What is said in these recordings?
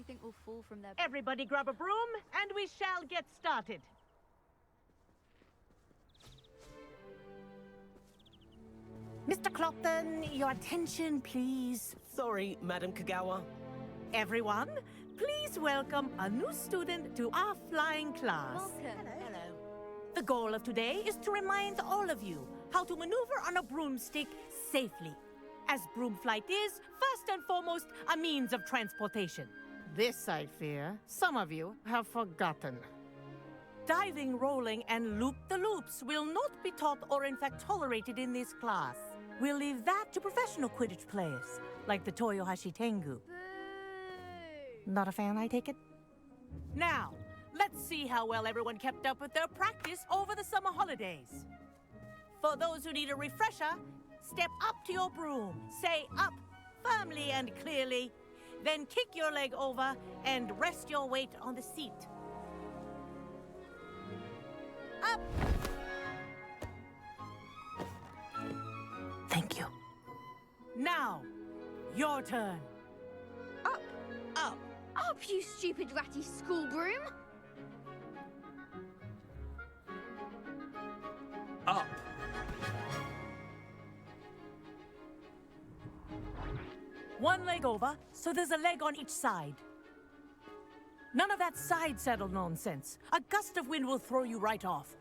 anything will fall from their... Everybody grab a broom, and we shall get started. Mr. Clopton, your attention, please. Sorry, Madam Kagawa. Everyone, please welcome a new student to our flying class. Welcome. Hello. The goal of today is to remind all of you how to maneuver on a broomstick safely, as broom flight is, first and foremost, a means of transportation. This, I fear, some of you have forgotten. Diving, rolling, and loop-the-loops will not be taught or in fact tolerated in this class. We'll leave that to professional Quidditch players, like the Toyohashi Tengu. Boo! Not a fan, I take it? Now, let's see how well everyone kept up with their practice over the summer holidays. For those who need a refresher, step up to your broom, say up firmly and clearly, then kick your leg over and rest your weight on the seat. Up! Thank you. Now, your turn. Up! Up. Up, you stupid ratty school broom! Up. One leg over, so there's a leg on each side. None of that side saddle nonsense. A gust of wind will throw you right off.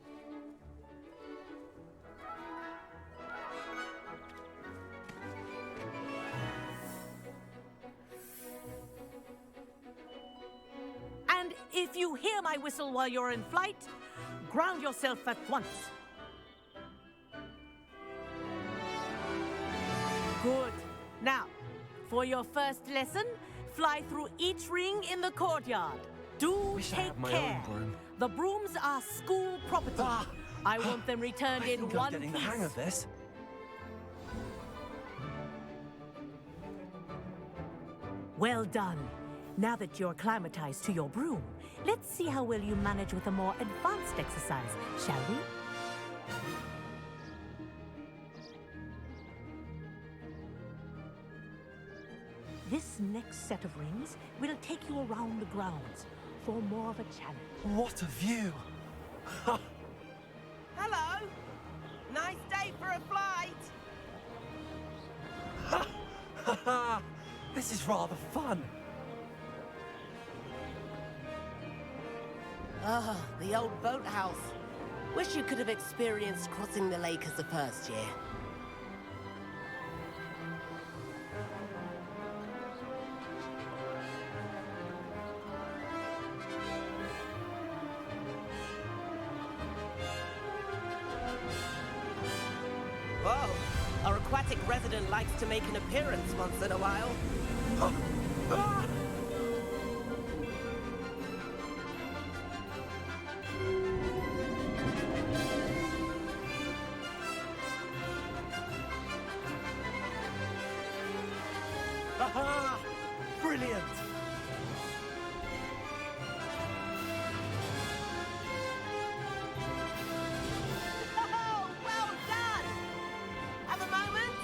And if you hear my whistle while you're in flight, ground yourself at once. Good. Now, for your first lesson, fly through each ring in the courtyard. Do take care. The brooms are school property. I want them returned in one piece. I'm getting the hang of this. Well done. Now that you're acclimatized to your broom, let's see how well you manage with a more advanced exercise, shall we? This next set of rings will take you around the grounds for more of a challenge. What a view! Hello. Nice day for a flight. This is rather fun. Ah, the old boathouse. Wish you could have experienced crossing the lake as a first year. Whoa, our aquatic resident likes to make an appearance once in a while. Aha! Brilliant! Oh, well done! Have a moment?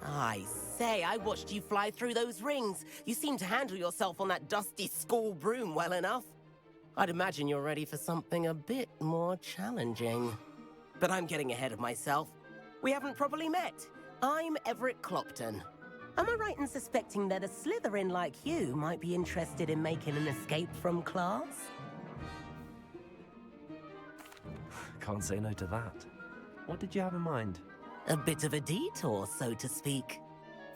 I say, I watched you fly through those rings. You seem to handle yourself on that dusty school broom well enough. I'd imagine you're ready for something a bit more challenging. But I'm getting ahead of myself. We haven't properly met. I'm Everett Clopton. Am I right in suspecting that a Slytherin like you might be interested in making an escape from class? Can't say no to that. What did you have in mind? A bit of a detour, so to speak.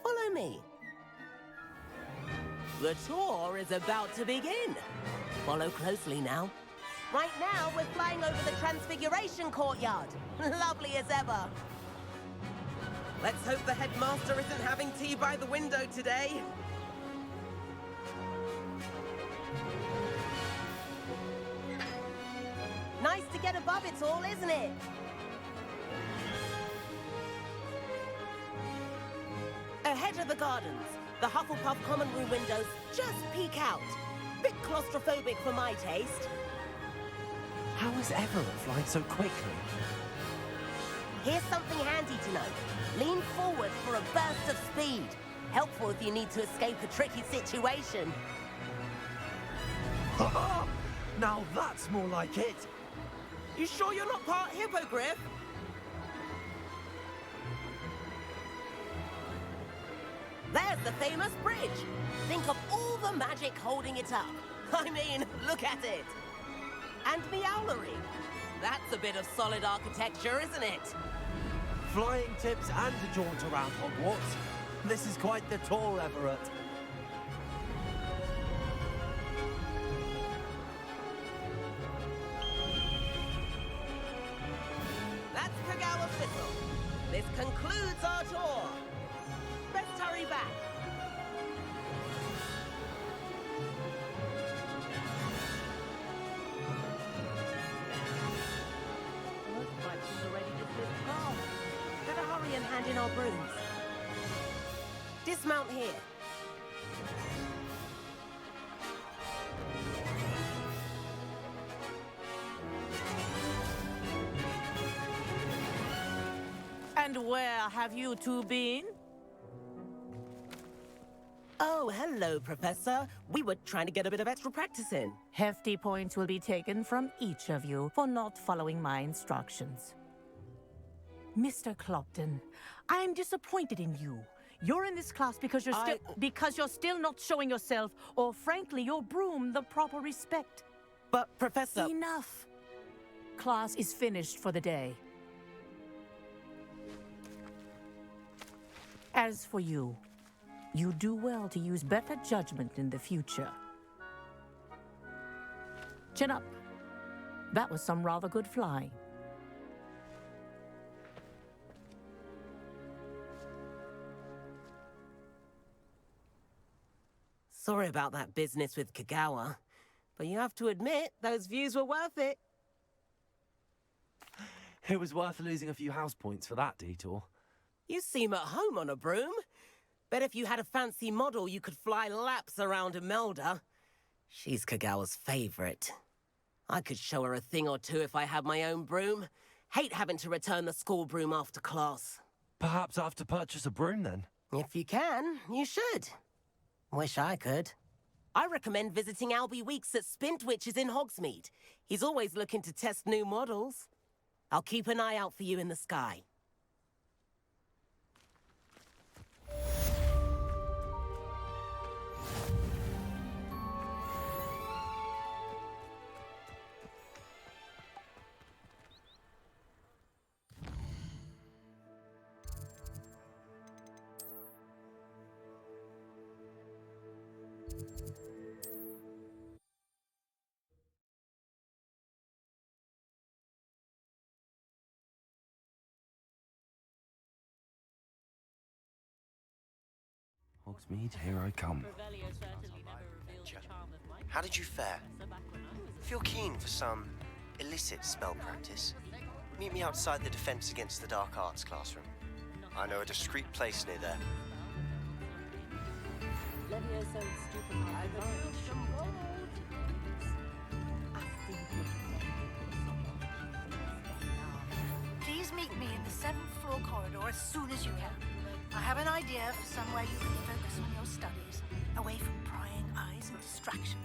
Follow me. The tour is about to begin. Follow closely now. Right now, we're flying over the Transfiguration Courtyard. Lovely as ever. Let's hope the headmaster isn't having tea by the window today. Nice to get above it all, isn't it? Ahead of the gardens, the Hufflepuff common room windows just peek out. Bit claustrophobic for my taste. How is Everett flying so quickly? Here's something handy to know. Lean forward for a burst of speed. Helpful if you need to escape a tricky situation. Now that's more like it. You sure you're not part hippogriff? There's the famous bridge. Think of all the magic holding it up. I mean, look at it. And Meowlery. That's a bit of solid architecture, isn't it? Flying tips and a jaunt around Hogwarts. This is quite the tour, Everett. That's Kagawa's whistle. This concludes our tour. Let's hurry back. Looks like she's already dismissed class. Better hurry and hand in our brooms. Dismount here. And where have you two been? Oh, hello, Professor. We were trying to get a bit of extra practice in. Hefty points will be taken from each of you for not following my instructions. Mr. Clopton, I'm disappointed in you. You're in this class because you're still not showing yourself, or frankly, your broom the proper respect. But, Professor... Enough. Class is finished for the day. As for you, you do well to use better judgment in the future. Chin up. That was some rather good flying. Sorry about that business with Kagawa, but you have to admit, those views were worth it. It was worth losing a few house points for that detour. You seem at home on a broom. Bet if you had a fancy model, you could fly laps around Imelda. She's Kagawa's favorite. I could show her a thing or two if I had my own broom. Hate having to return the school broom after class. Perhaps I have to purchase a broom then? If you can, you should. Wish I could. I recommend visiting Albie Weeks at Spintwitches in Hogsmeade. He's always looking to test new models. I'll keep an eye out for you in the sky. Hogsmeade, here I come. How did you fare? Feel keen for some illicit spell practice? Meet me outside the Defense Against the Dark Arts classroom. I know a discreet place near there. Please meet me in the 7th floor corridor as soon as you can. I have an idea for somewhere you can focus on your studies, away from prying eyes and distractions.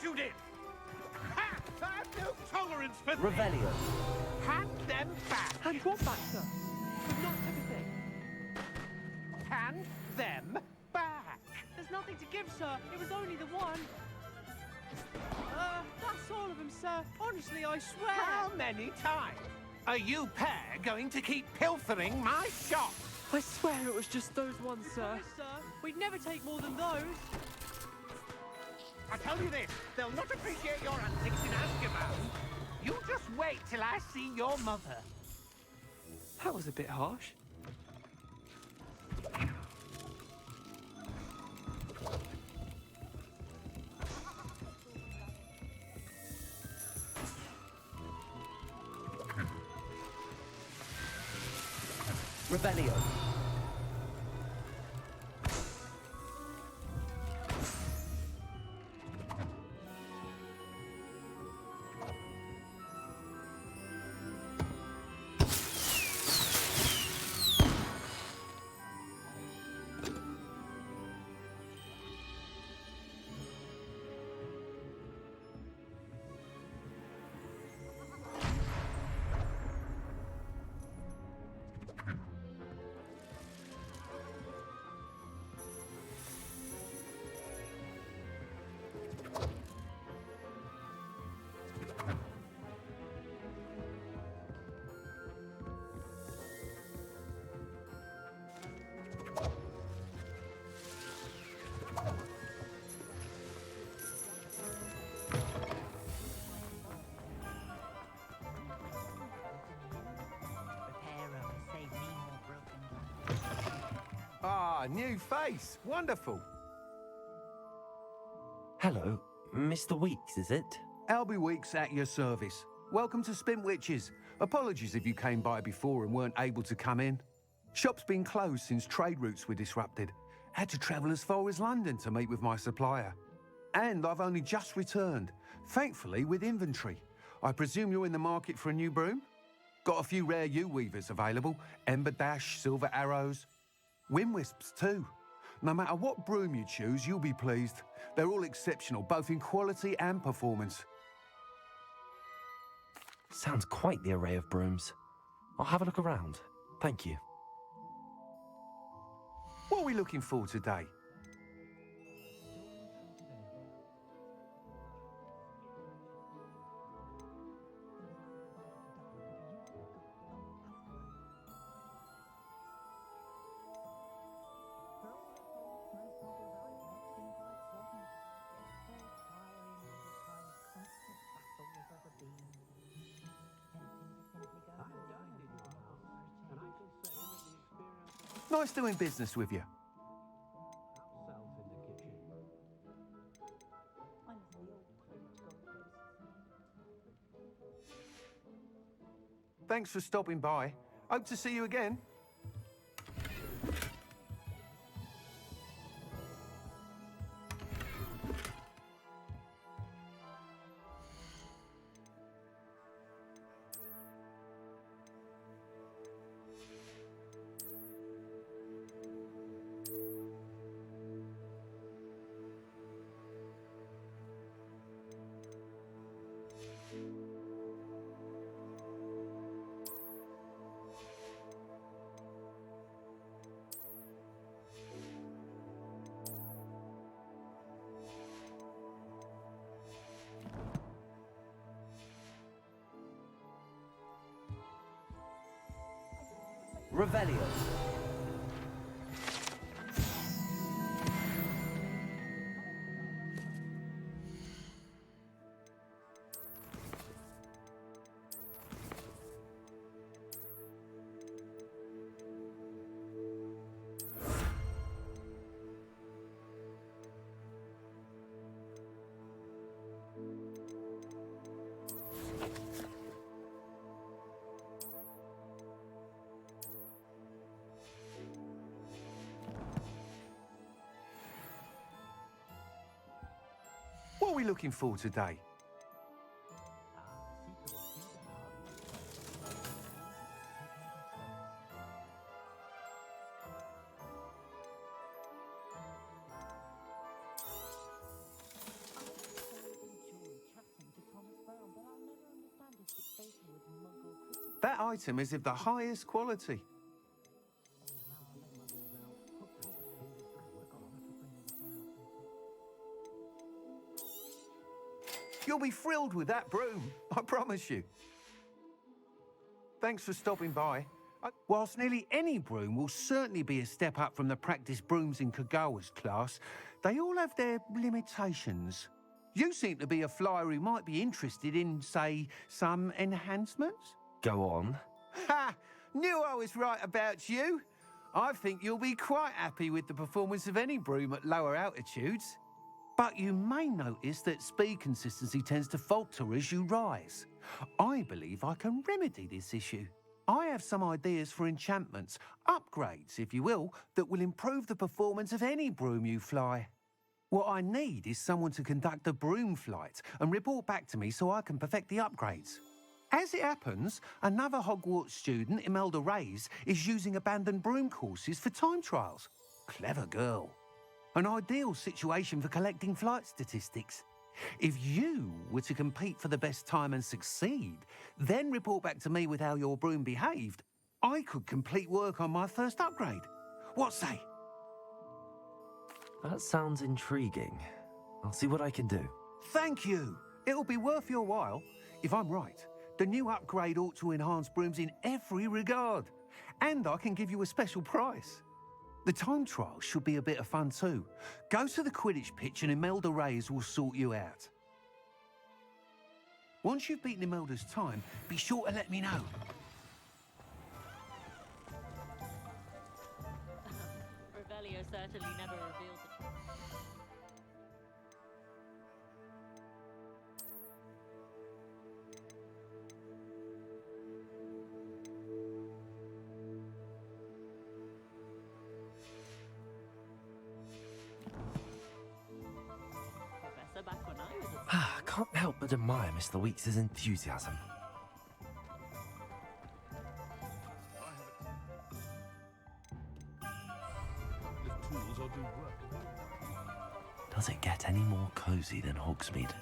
you did! Ha! I have no tolerance for Revelio. Hand them back! Hand what back, sir? We've not took a thing. Hand them back! There's nothing to give, sir. It was only the one. That's all of them, sir. Honestly, I swear. How many times are you pair going to keep pilfering my shop? I swear it was just those ones, sir. Promise, sir. We'd never take more than those. I tell you this, they'll not appreciate your antics in Azkaban. You just wait till I see your mother. That was a bit harsh. Revelio. Ah, new face. Wonderful. Hello, Mr. Weeks, is it? Albie Weeks at your service. Welcome to Spintwitches. Apologies if you came by before and weren't able to come in. Shop's been closed since trade routes were disrupted. Had to travel as far as London to meet with my supplier. And I've only just returned, thankfully with inventory. I presume you're in the market for a new broom? Got a few rare U-weavers available. Ember Dash, Silver Arrows. Wind Wisps too. No matter what broom you choose, you'll be pleased. They're all exceptional, both in quality and performance. Sounds quite the array of brooms. I'll have a look around. Thank you. What are we looking for today? Nice doing business with you. Thanks for stopping by. Hope to see you again. Revelio. What are we looking for today? that item is of the highest quality. You'll be thrilled with that broom, I promise you. Thanks for stopping by. Whilst nearly any broom will certainly be a step up from the practice brooms in Kagawa's class, they all have their limitations. You seem to be a flyer who might be interested in, say, some enhancements? Go on. Ha! Knew I was right about you. I think you'll be quite happy with the performance of any broom at lower altitudes. But you may notice that speed consistency tends to falter as you rise. I believe I can remedy this issue. I have some ideas for enchantments, upgrades, if you will, that will improve the performance of any broom you fly. What I need is someone to conduct a broom flight and report back to me so I can perfect the upgrades. As it happens, another Hogwarts student, Imelda Reyes, is using abandoned broom courses for time trials. Clever girl. An ideal situation for collecting flight statistics. If you were to compete for the best time and succeed, then report back to me with how your broom behaved, I could complete work on my first upgrade. What say? That sounds intriguing. I'll see what I can do. Thank you. It'll be worth your while. If I'm right, the new upgrade ought to enhance brooms in every regard. And I can give you a special price. The time trial should be a bit of fun too. Go to the Quidditch pitch and Imelda Reyes will sort you out. Once you've beaten Imelda's time, be sure to let me know. Revelio certainly never reveals it. I can't help but admire Mr. Weeks' enthusiasm. Does it get any more cozy than Hogsmeade?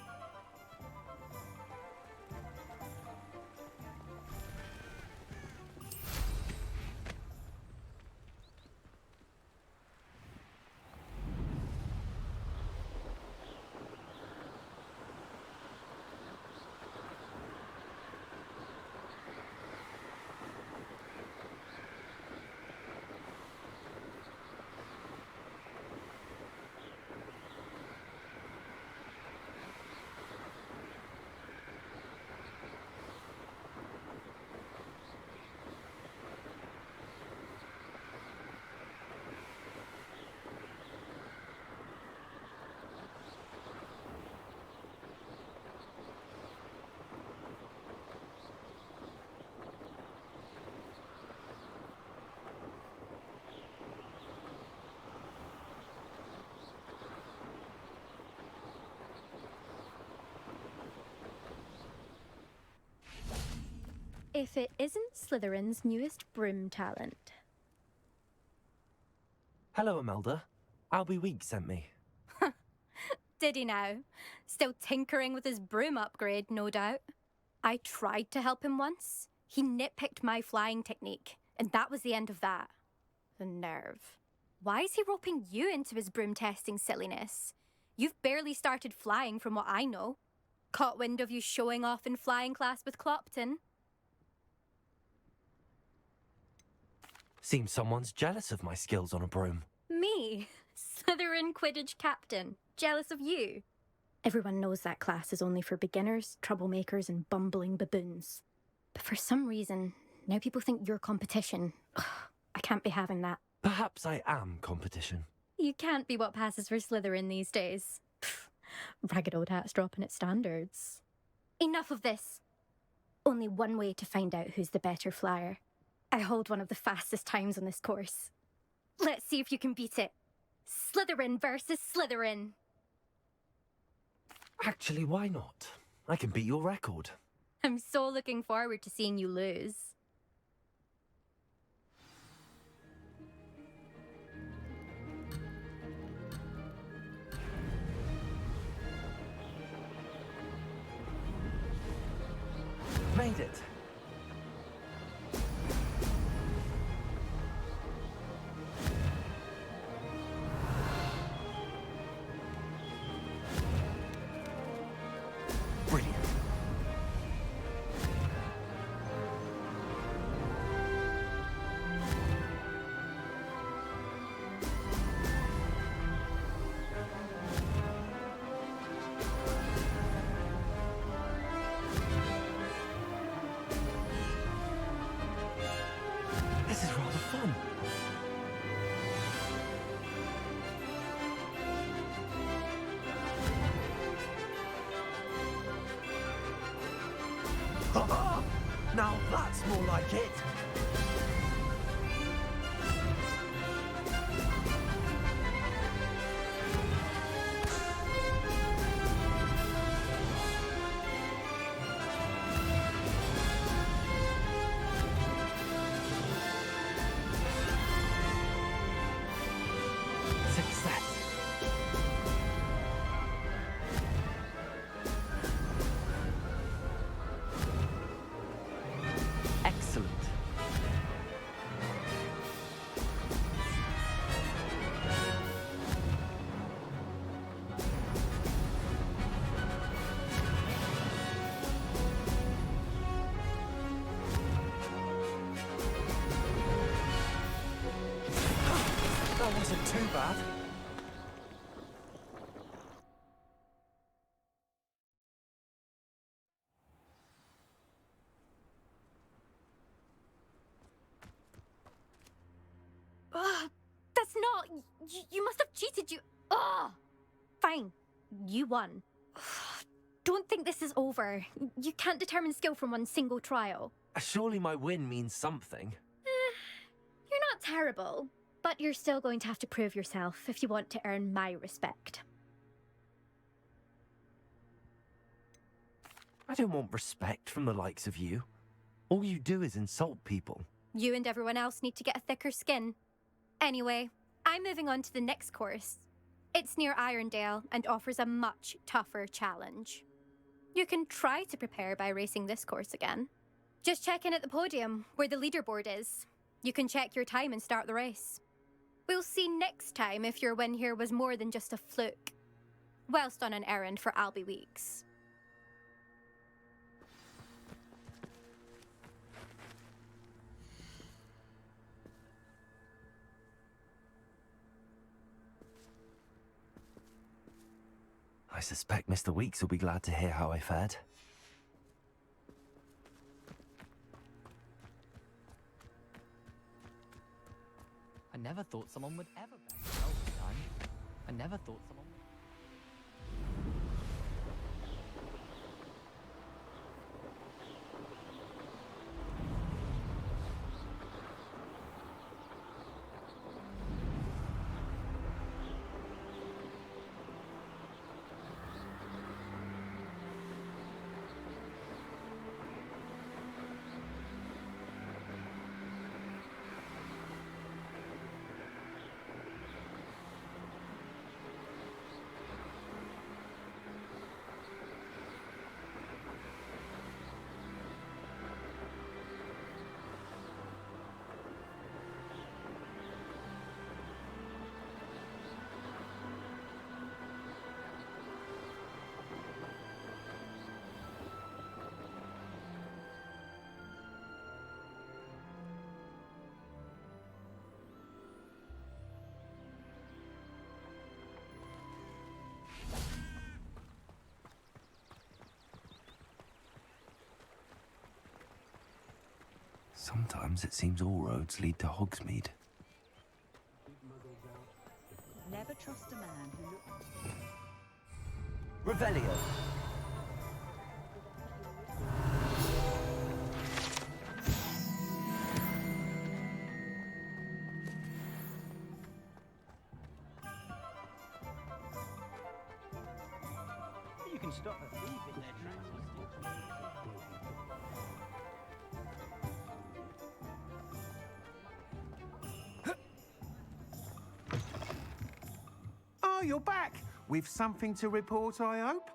If it isn't Slytherin's newest broom talent. Hello, Imelda. Albie Weeks sent me. Did he now? Still tinkering with his broom upgrade, no doubt. I tried to help him once. He nitpicked my flying technique, and that was the end of that. The nerve. Why is he roping you into his broom testing silliness? You've barely started flying from what I know. Caught wind of you showing off in flying class with Clopton. Seems someone's jealous of my skills on a broom. Me? Slytherin Quidditch captain. Jealous of you? Everyone knows that class is only for beginners, troublemakers, and bumbling baboons. But for some reason, now people think you're competition. Ugh, I can't be having that. Perhaps I am competition. You can't be what passes for Slytherin these days. Pfft, ragged old hat's dropping its standards. Enough of this. Only one way to find out who's the better flyer. I hold one of the fastest times on this course. Let's see if you can beat it. Slytherin versus Slytherin. Actually, why not? I can beat your record. I'm so looking forward to seeing you lose. Made it. rather fun. Ha-ha! Now that's more like it. Success. Excellent. That wasn't too bad. Ugh, that's not. You must have cheated. Ugh. Fine. You won. Don't think this is over. You can't determine skill from one single trial. Surely my win means something. You're not terrible, but you're still going to have to prove yourself if you want to earn my respect. I don't want respect from the likes of you. All you do is insult people. You and everyone else need to get a thicker skin. Anyway, I'm moving on to the next course. It's near Irondale and offers a much tougher challenge. You can try to prepare by racing this course again. Just check in at the podium, where the leaderboard is. You can check your time and start the race. We'll see next time if your win here was more than just a fluke. Whilst on an errand for Albie Weeks. I suspect Mr. Weeks will be glad to hear how I fared. I never thought someone would ever bet well this time. I never thought someone would... Sometimes it seems all roads lead to Hogsmeade. Never trust a man who looks... Revelio. You can stop a thief in their tracks. Oh, you're back. With something to report, I hope?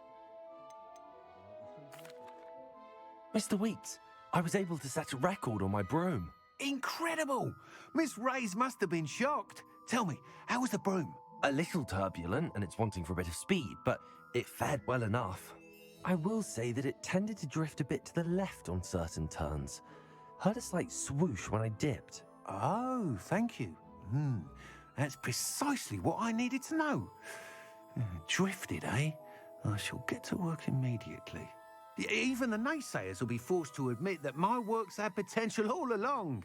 Mr. Weeks, I was able to set a record on my broom. Incredible! Miss Reyes must have been shocked. Tell me, how was the broom? A little turbulent, and it's wanting for a bit of speed, but it fared well enough. I will say that it tended to drift a bit to the left on certain turns. Heard a slight swoosh when I dipped. Oh, thank you. That's precisely what I needed to know. Drifted, eh? I shall get to work immediately. Even the naysayers will be forced to admit that my work's had potential all along.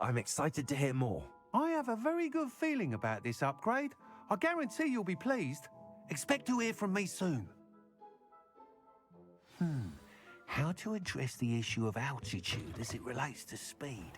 I'm excited to hear more. I have a very good feeling about this upgrade. I guarantee you'll be pleased. Expect to hear from me soon. How to address the issue of altitude as it relates to speed?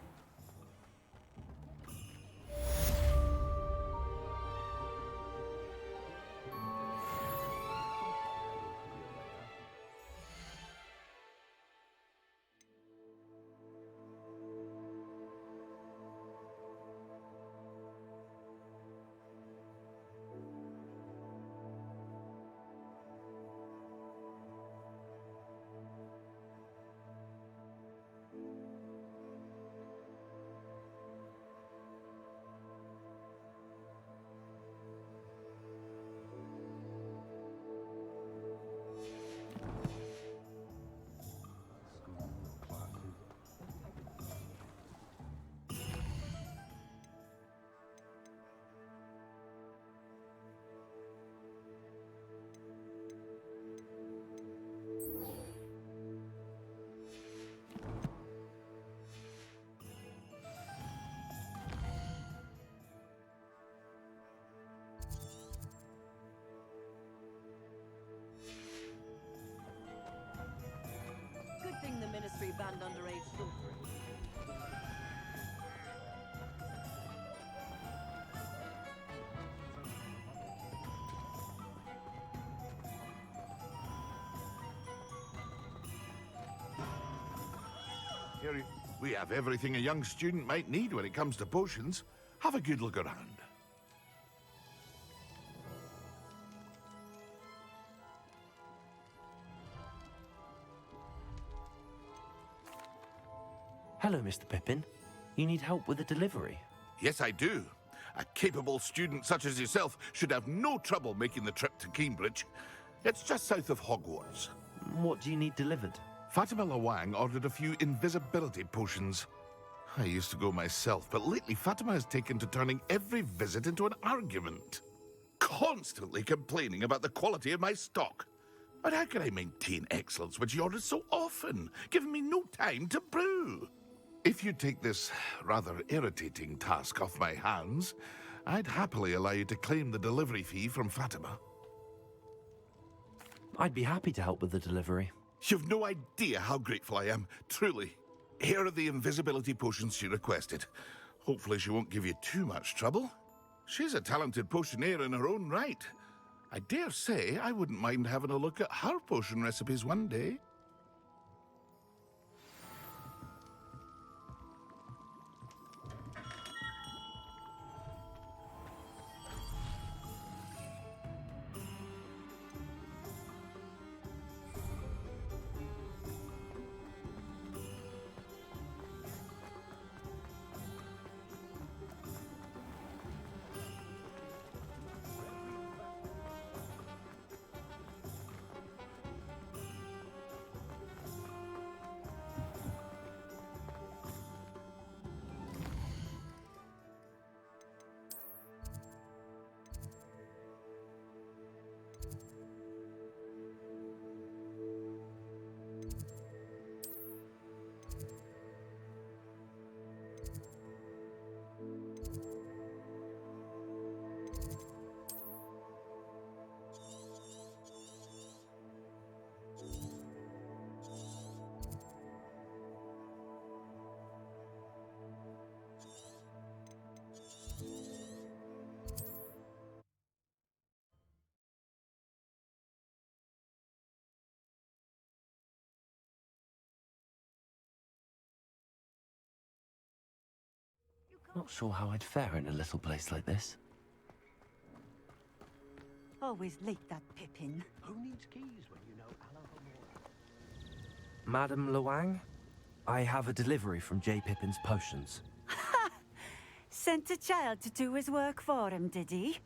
Good thing the Ministry banned underage sorcery. Here, we have everything a young student might need when it comes to potions. Have a good look around. Hello, Mr. Pippin. You need help with a delivery? Yes, I do. A capable student such as yourself should have no trouble making the trip to Cambridge. It's just south of Hogwarts. What do you need delivered? Fatima Lawang ordered a few invisibility potions. I used to go myself, but lately Fatima has taken to turning every visit into an argument. Constantly complaining about the quality of my stock. But how can I maintain excellence when she orders so often, giving me no time to brew? If you take this rather irritating task off my hands, I'd happily allow you to claim the delivery fee from Fatima. I'd be happy to help with the delivery. You've no idea how grateful I am, truly. Here are the invisibility potions she requested. Hopefully she won't give you too much trouble. She's a talented potioneer in her own right. I dare say I wouldn't mind having a look at her potion recipes one day. Not sure how I'd fare in a little place like this. Always late, that Pippin. Who needs keys when you know Alan? Madam Lawang, I have a delivery from J. Pippin's Potions. Sent a child to do his work for him, did he?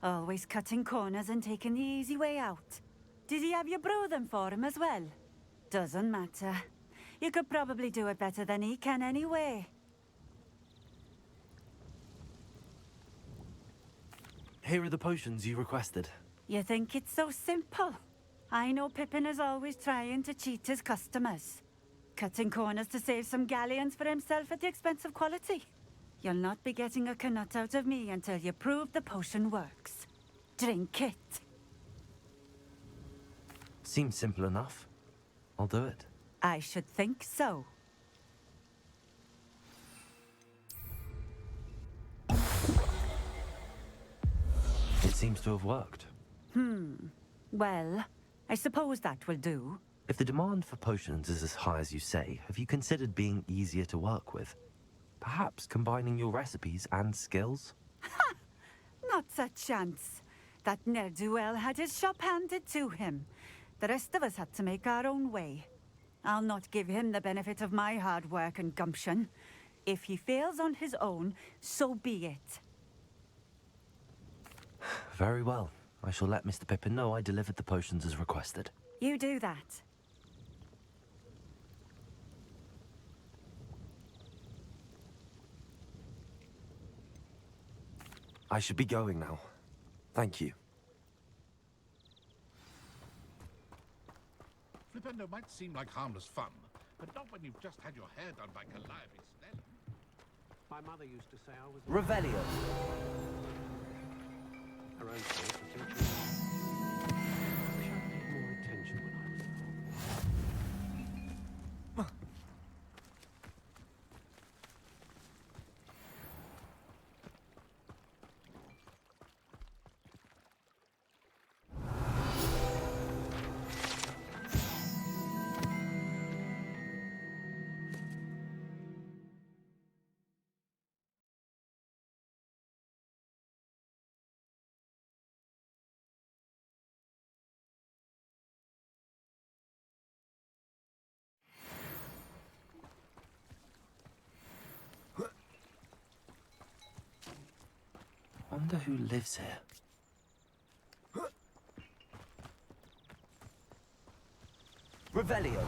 Always cutting corners and taking the easy way out. Did he have you brew them for him as well? Doesn't matter. You could probably do it better than he can anyway. Here are the potions you requested. You think it's so simple? I know Pippin is always trying to cheat his customers. cutting corners to save some galleons for himself at the expense of quality. You'll not be getting a canut out of me until you prove the potion works. Drink it. Seems simple enough. I'll do it. I should think so. It seems to have worked. Well, I suppose that will do. If the demand for potions is as high as you say, have you considered being easier to work with? Perhaps combining your recipes and skills? Not a chance. That ne'er-do-well had his shop handed to him. The rest of us had to make our own way. I'll not give him the benefit of my hard work and gumption. If he fails on his own, so be it. Very well. I shall let Mr. Pippin know I delivered the potions as requested. You do that. I should be going now. Thank you. Flipendo might seem like harmless fun, but not when you've just had your hair done by Calliope Snell. My mother used to say I was Revelio. her own fault for teaching me. Wish I'd paid more attention when I was little. Wonder who lives here. Revelio.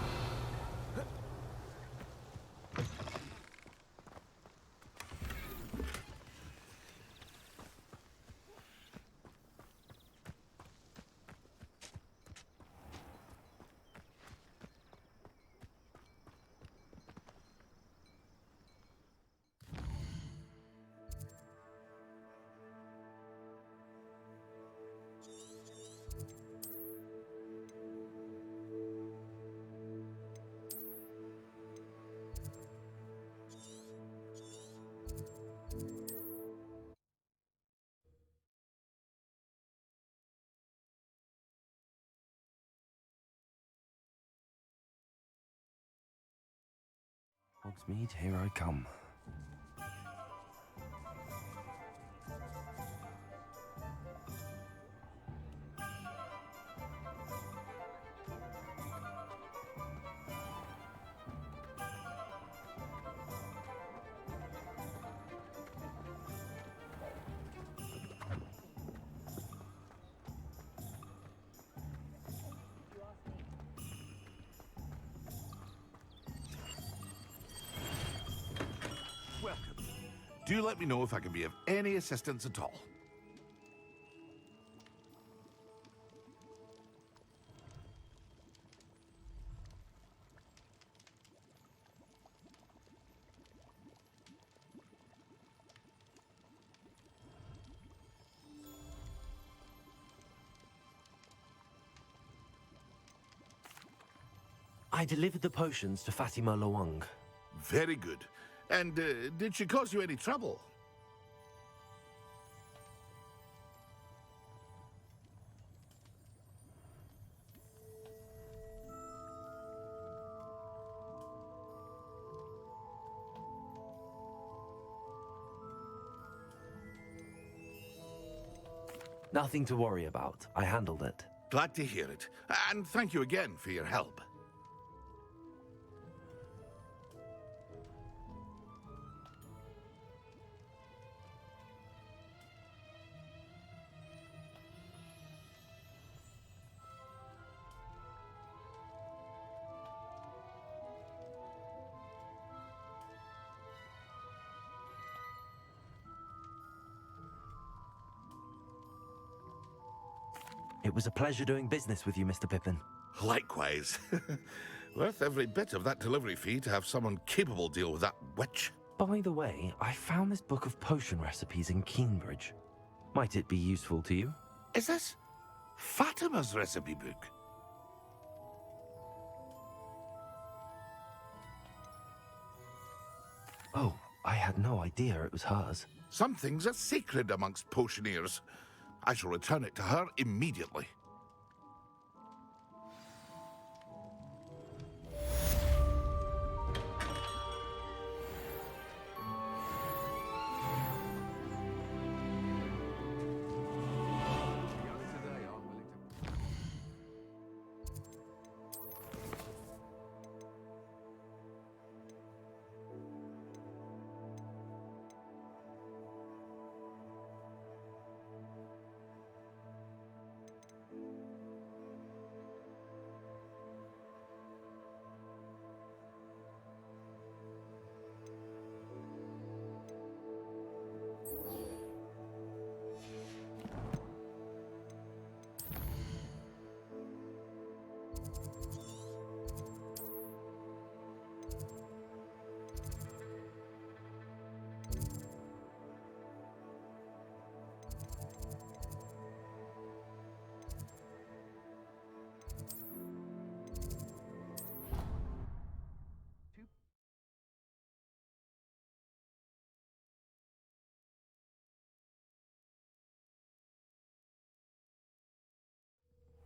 Hogsmeade, here I come. Welcome. Do let me know if I can be of any assistance at all. I delivered the potions to Fatima Lawang. Very good. And did she cause you any trouble? Nothing to worry about. I handled it. Glad to hear it. And thank you again for your help. It was a pleasure doing business with you, Mr. Pippin. Likewise. Worth every bit of that delivery fee to have someone capable deal with that witch. By the way, I found this book of potion recipes in Cambridge. Might it be useful to you? Is this Fatima's recipe book? Oh, I had no idea it was hers. Some things are sacred amongst potioneers. I shall return it to her immediately.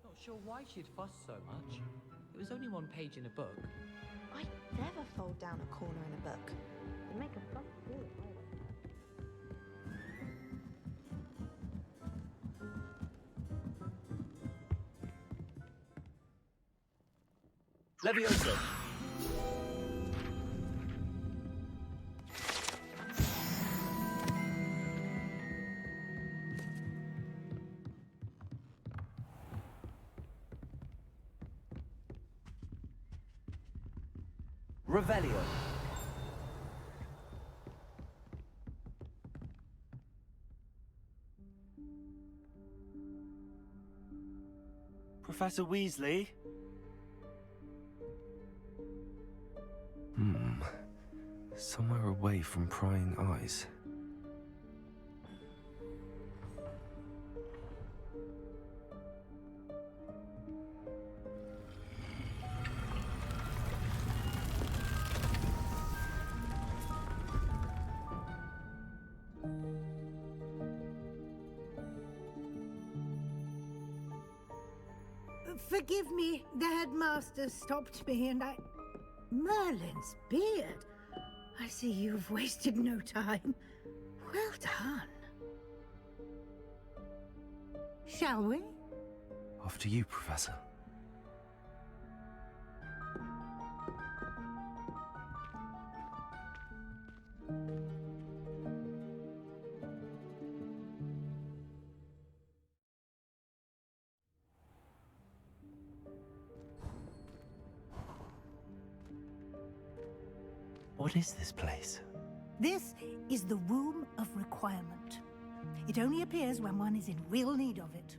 Not sure why she'd fuss so much. It was only one page in a book. I never fold down a corner in a book. It'd make a fuss do it Leviosa. Revelio. Professor Weasley? Somewhere away from prying eyes. Forgive me, the headmaster stopped me and I... Merlin's beard. I see you've wasted no time. Well done. Shall we? After you, Professor. What is this place? This is the Room of Requirement. It only appears when one is in real need of it.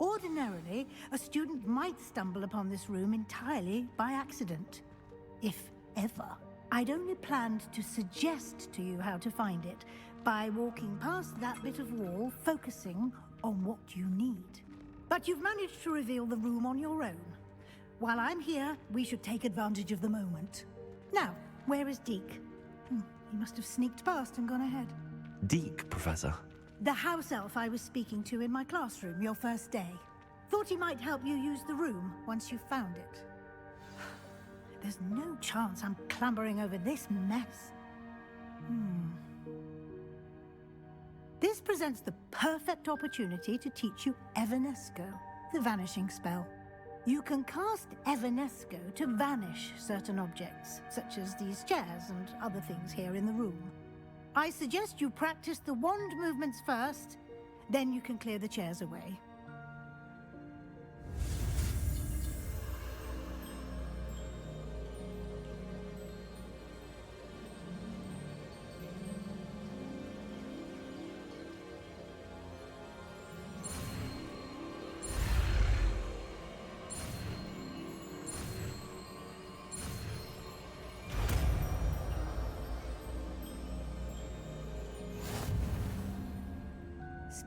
Ordinarily, a student might stumble upon this room entirely by accident. If ever. I'd only planned to suggest to you how to find it by walking past that bit of wall, focusing on what you need. But you've managed to reveal the room on your own. While I'm here, we should take advantage of the moment. Now, where is Deke? He must have sneaked past and gone ahead. Deke, Professor. The house elf I was speaking to in my classroom your first day. Thought he might help you use the room once you found it. There's no chance I'm clambering over this mess. This presents the perfect opportunity to teach you Evanesco, the vanishing spell. You can cast Evanesco to vanish certain objects, such as these chairs and other things here in the room. I suggest you practice the wand movements first, then you can clear the chairs away.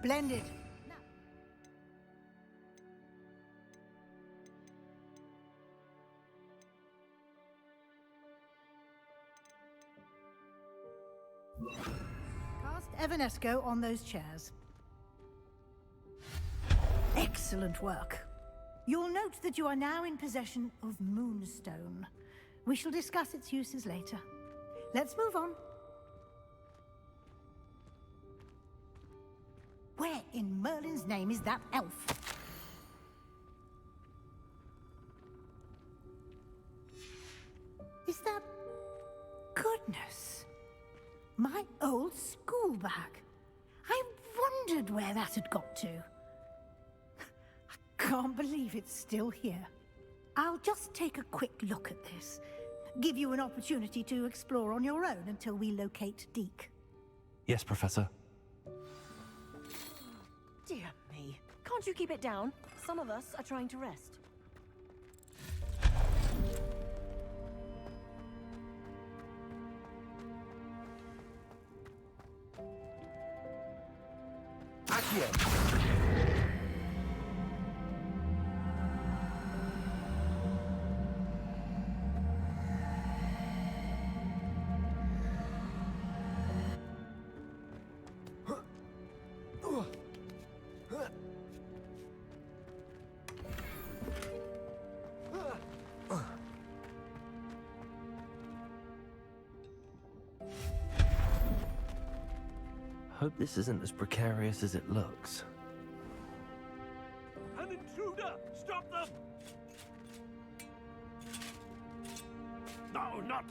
Splendid. Cast Evanesco on those chairs. Excellent work. You'll note that you are now in possession of Moonstone. We shall discuss its uses later. Let's move on. Where in Merlin's name is that elf? Is that... Goodness. My old school bag. I wondered where that had got to. I can't believe it's still here. I'll just take a quick look at this. Give you an opportunity to explore on your own until we locate Deke. Yes, Professor. Dear me. Can't you keep it down? Some of us are trying to rest. Accio! Hope this isn't as precarious as it looks. An intruder! Stop them! No, not...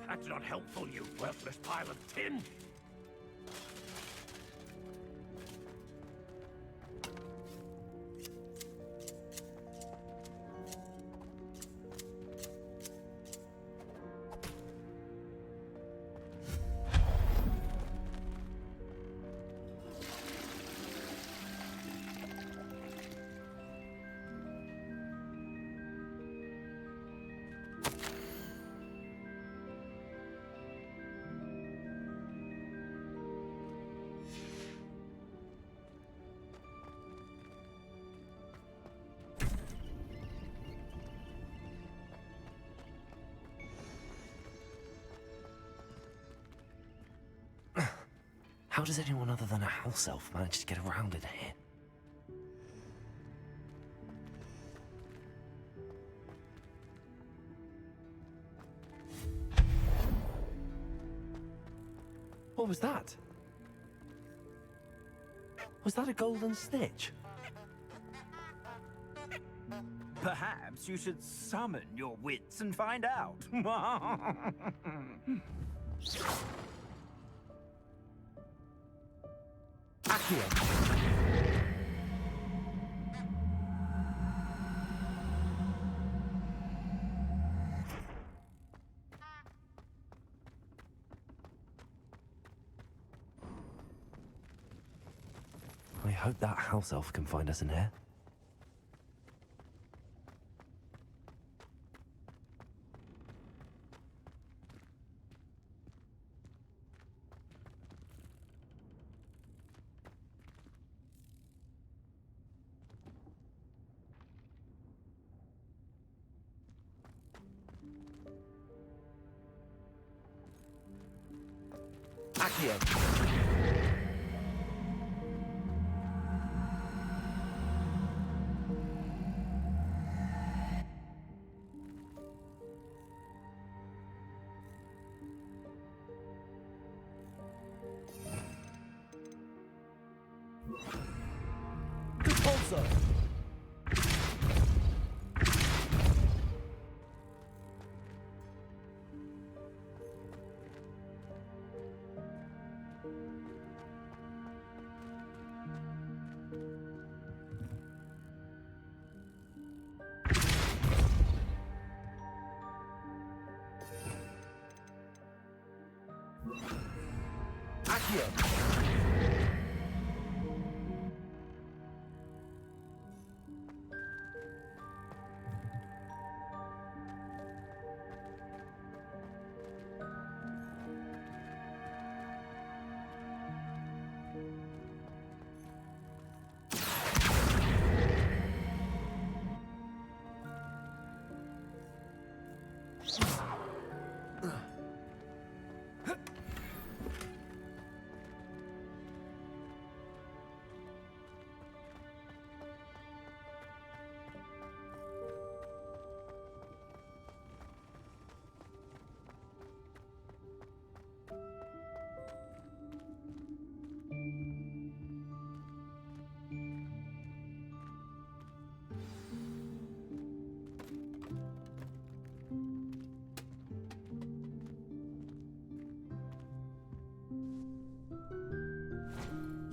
that's not helpful, you worthless pile of tin! How does anyone other than a house elf manage to get around in here? What was that? Was that a golden snitch? Perhaps you should summon your wits and find out. Accio! I hope that house elf can find us in here. Accio! Repulsor! Accio!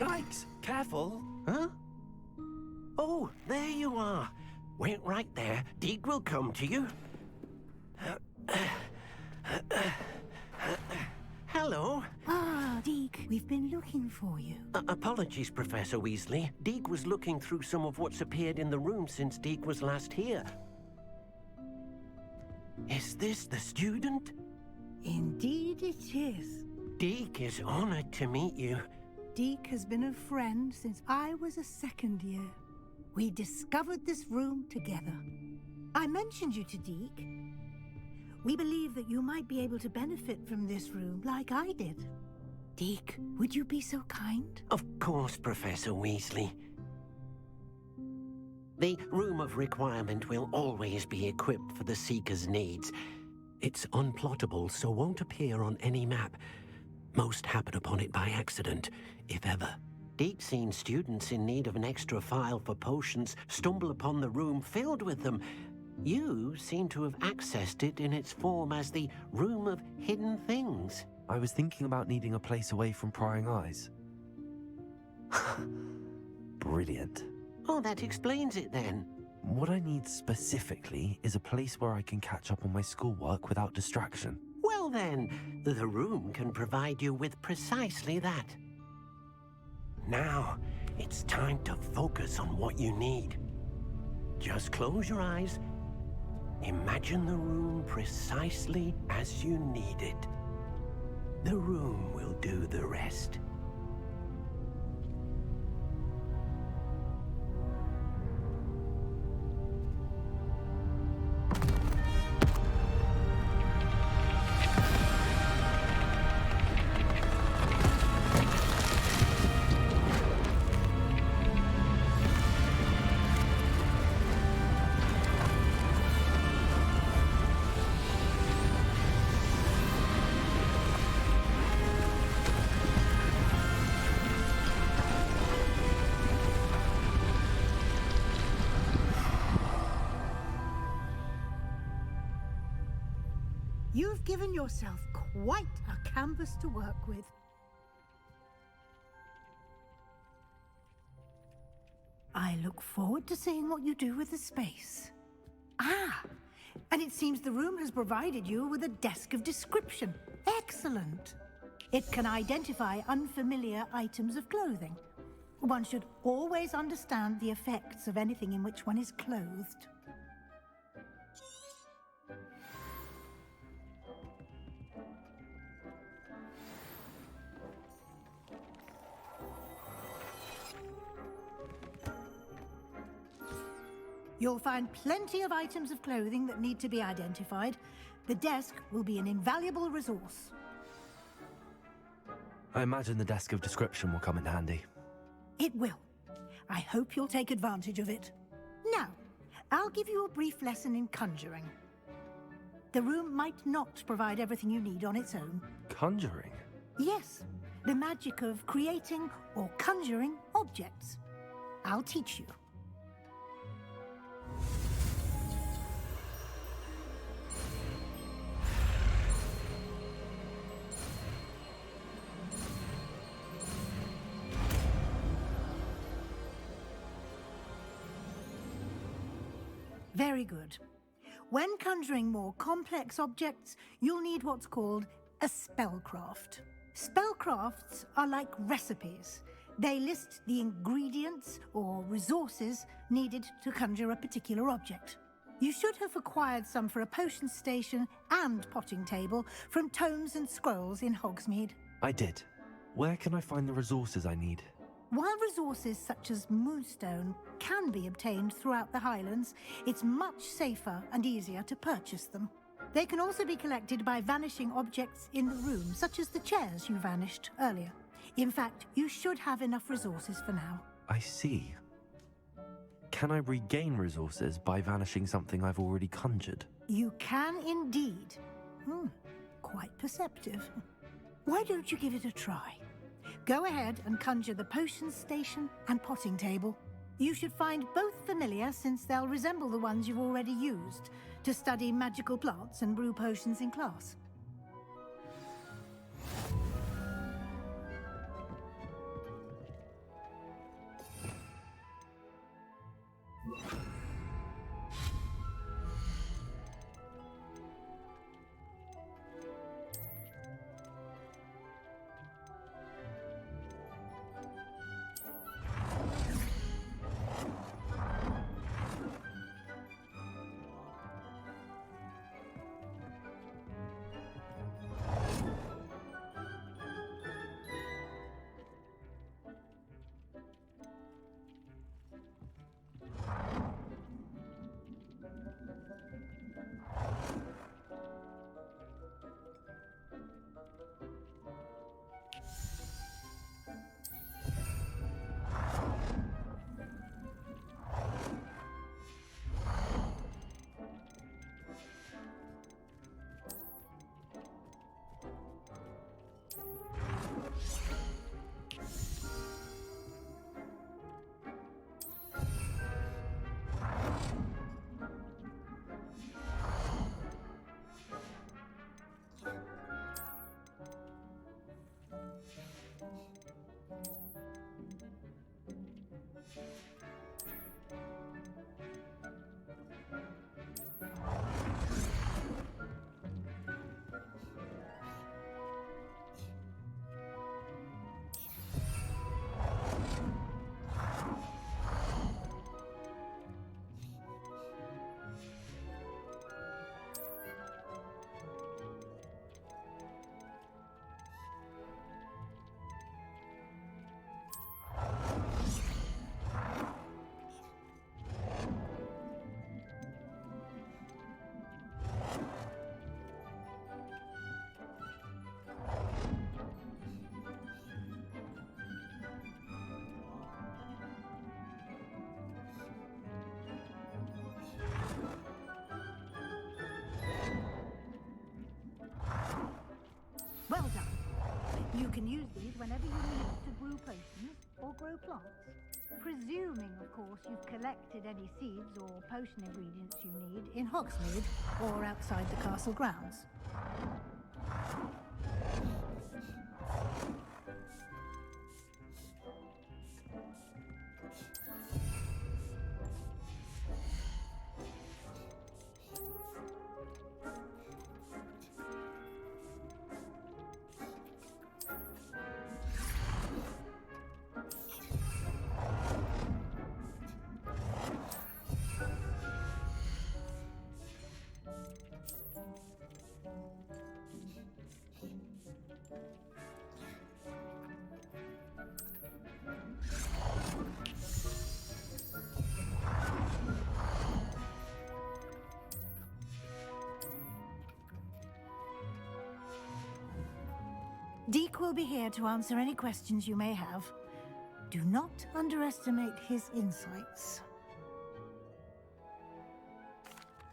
Yikes! Careful! Huh? Oh, there you are. Wait right there. Deek will come to you. Hello. Ah, Deek, we've been looking for you. Apologies, Professor Weasley. Deek was looking through some of what's appeared in the room since Deek was last here. Is this the student? Indeed it is. Deek is honored to meet you. Deek has been a friend since I was a second year. We discovered this room together. I mentioned you to Deek. We believe that you might be able to benefit from this room like I did. Deek, would you be so kind? Of course, Professor Weasley. The Room of Requirement will always be equipped for the Seeker's needs. It's unplottable, so won't appear on any map. Most happen upon it by accident, if ever. Deek's seen students in need of an extra file for potions stumble upon the room filled with them. You seem to have accessed it in its form as the Room of Hidden Things. I was thinking about needing a place away from prying eyes. Brilliant. Oh, that explains it then. What I need specifically is a place where I can catch up on my schoolwork without distraction. Well then, the room can provide you with precisely that. Now, it's time to focus on what you need. Just close your eyes. Imagine the room precisely as you need it. The room will do the rest. You've given yourself quite a canvas to work with. I look forward to seeing what you do with the space. Ah, and it seems the room has provided you with a desk of description. Excellent. It can identify unfamiliar items of clothing. One should always understand the effects of anything in which one is clothed. You'll find plenty of items of clothing that need to be identified. The desk will be an invaluable resource. I imagine the desk of description will come in handy. It will. I hope you'll take advantage of it. Now, I'll give you a brief lesson in conjuring. The room might not provide everything you need on its own. Conjuring? Yes, the magic of creating or conjuring objects. I'll teach you. Very good. When conjuring more complex objects, you'll need what's called a spellcraft. Spellcrafts are like recipes. They list the ingredients or resources needed to conjure a particular object. You should have acquired some for a potion station and potting table from tomes and scrolls in Hogsmeade. I did. Where can I find the resources I need? While resources such as Moonstone can be obtained throughout the Highlands, it's much safer and easier to purchase them. They can also be collected by vanishing objects in the room, such as the chairs you vanished earlier. In fact, you should have enough resources for now. I see. Can I regain resources by vanishing something I've already conjured? You can indeed. Quite perceptive. Why don't you give it a try? Go ahead and conjure the potion station and potting table. You should find both familiar since they'll resemble the ones you've already used to study magical plants and brew potions in class. Well done. You can use these whenever you need to brew potions or grow plants. Presuming, of course, you've collected any seeds or potion ingredients you need in Hogsmeade or outside the castle grounds. Deke will be here to answer any questions you may have. Do not underestimate his insights.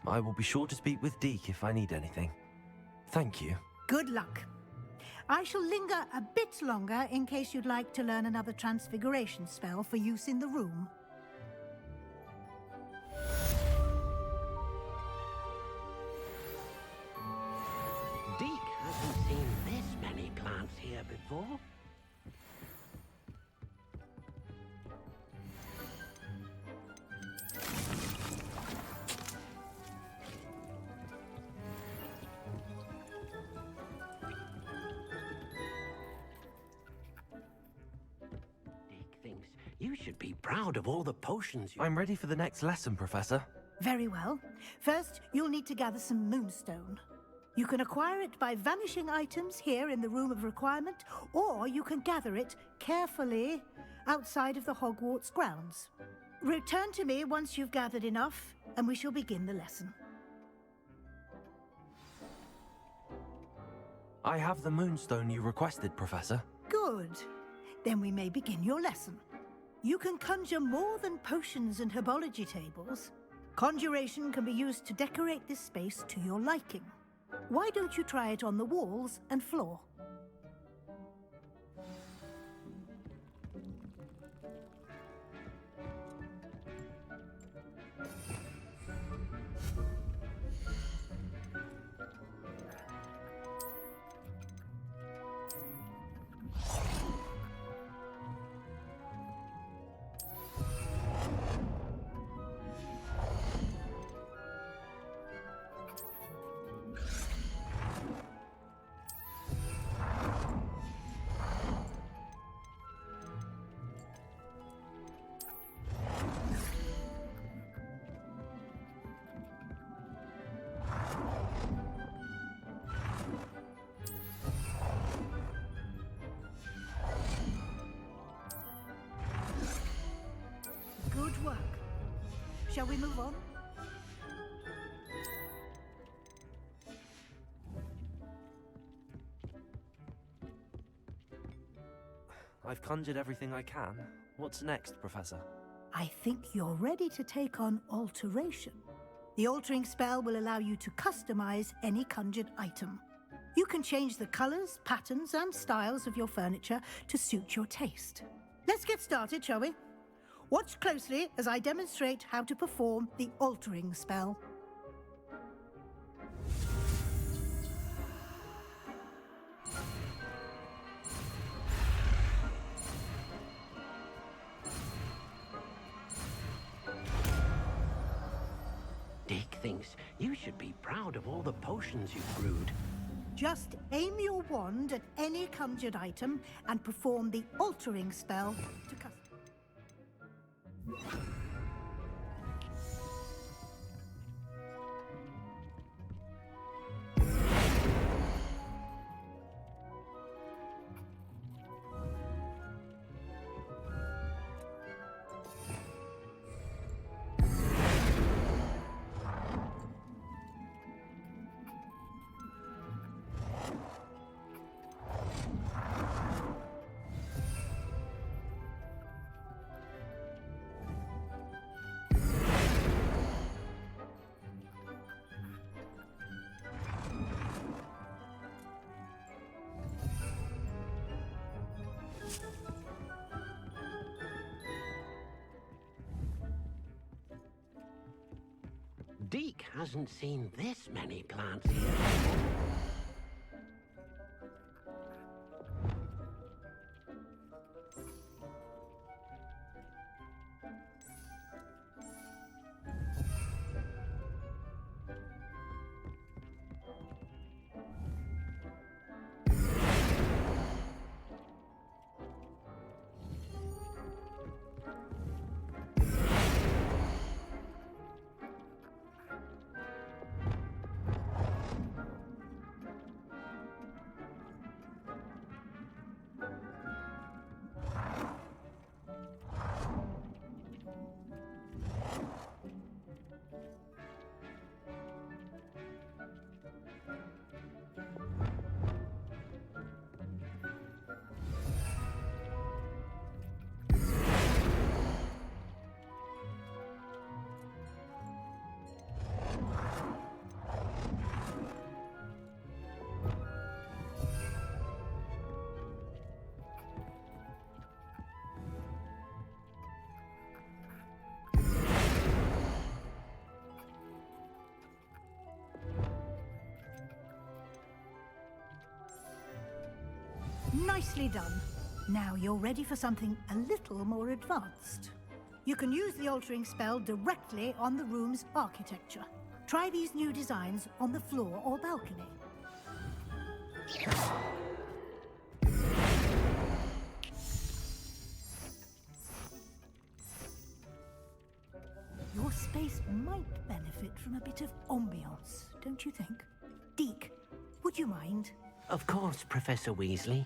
I will be sure to speak with Deke if I need anything. Thank you. Good luck. I shall linger a bit longer in case you'd like to learn another transfiguration spell for use in the room. Deke hasn't seen this many plants here before. Deke thinks you should be proud of all the potions you... I'm ready for the next lesson, Professor. Very well. First, you'll need to gather some moonstone. You can acquire it by vanishing items here in the Room of Requirement, or you can gather it carefully outside of the Hogwarts grounds. Return to me once you've gathered enough, and we shall begin the lesson. I have the moonstone you requested, Professor. Good. Then we may begin your lesson. You can conjure more than potions and herbology tables. Conjuration can be used to decorate this space to your liking. Why don't you try it on the walls and floor? Good work. Shall we move on? I've conjured everything I can. What's next, Professor? I think you're ready to take on alteration. The altering spell will allow you to customize any conjured item. You can change the colors, patterns, and styles of your furniture to suit your taste. Let's get started, shall we? Watch closely as I demonstrate how to perform the altering spell. Dick thinks you should be proud of all the potions you've brewed. Just aim your wand at any conjured item and perform the altering spell to custom. Deke hasn't seen this many plants here before. Nicely done. Now you're ready for something a little more advanced. You can use the altering spell directly on the room's architecture. Try these new designs on the floor or balcony. Your space might benefit from a bit of ambiance, don't you think? Deke, would you mind? Of course, Professor Weasley.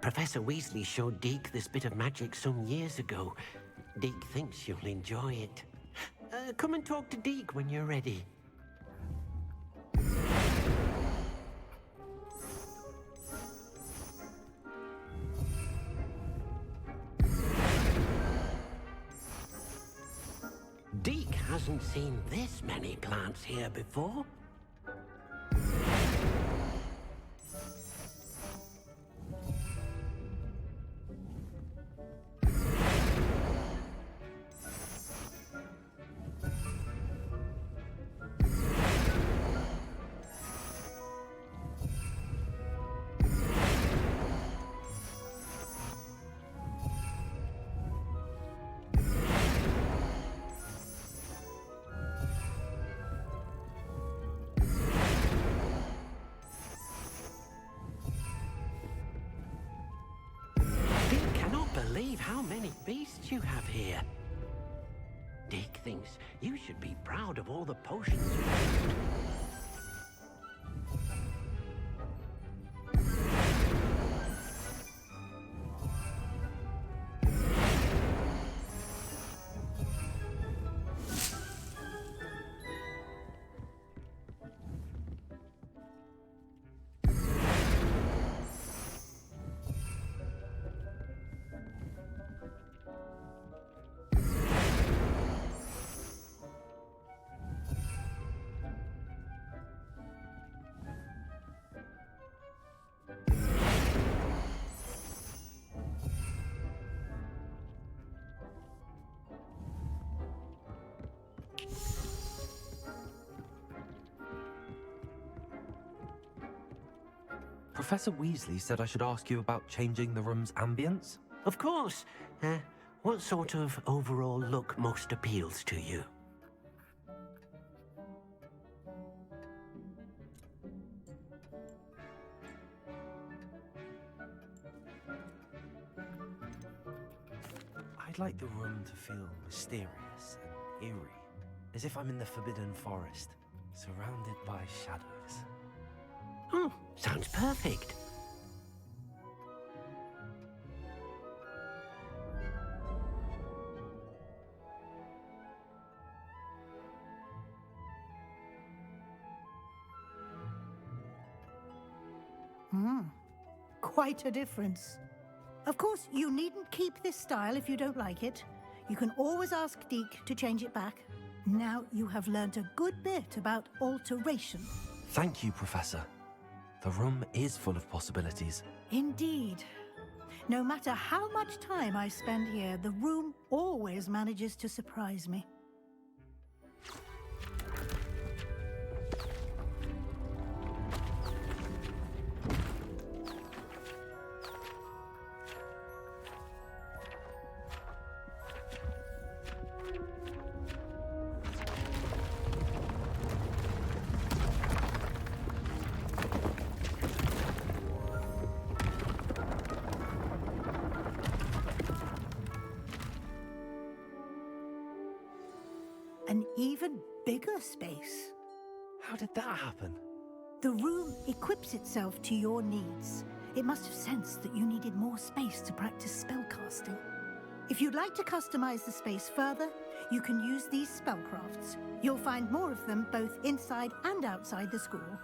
Professor Weasley showed Deke this bit of magic some years ago. Deke thinks you'll enjoy it. Come and talk to Deke when you're ready. Deke hasn't seen this many plants here before. Believe how many beasts you have here. Deke thinks you should be proud of all the potions you've made. Professor Weasley said I should ask you about changing the room's ambience? Of course. What sort of overall look most appeals to you? I'd like the room to feel mysterious and eerie, as if I'm in the Forbidden Forest, surrounded by shadows. Oh, sounds perfect. Quite a difference. Of course, you needn't keep this style if you don't like it. You can always ask Deke to change it back. Now you have learnt a good bit about alteration. Thank you, Professor. The room is full of possibilities. Indeed. No matter how much time I spend here, the room always manages to surprise me. An even bigger space. How did that happen? The room equips itself to your needs. It must have sensed that you needed more space to practice spellcasting. If you'd like to customize the space further, you can use these spellcrafts. You'll find more of them both inside and outside the school.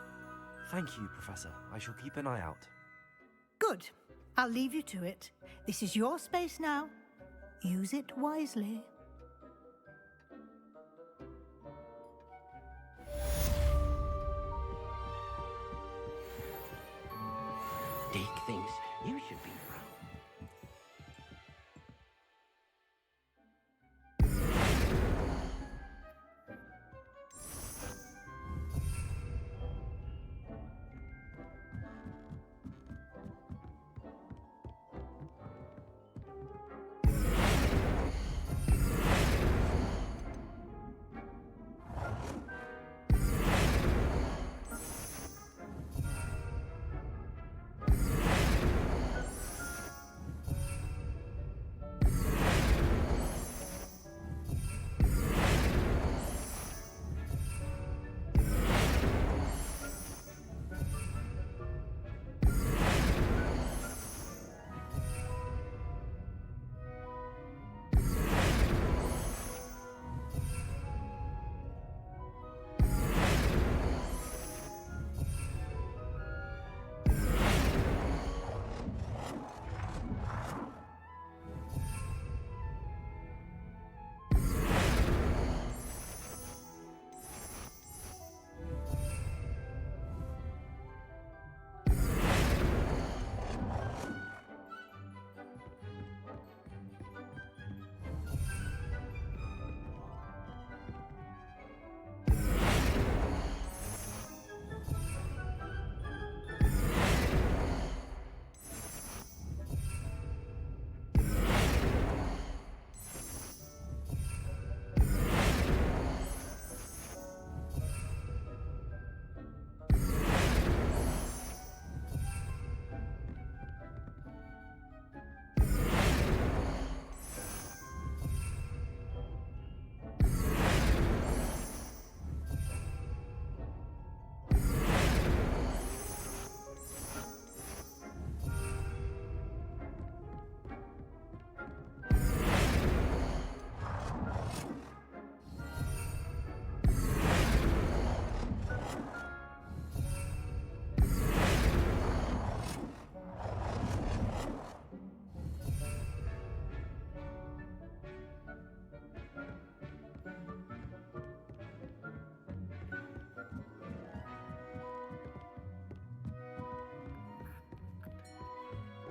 Thank you, Professor. I shall keep an eye out. Good. I'll leave you to it. This is your space now. Use it wisely. Deke thinks you should be proud.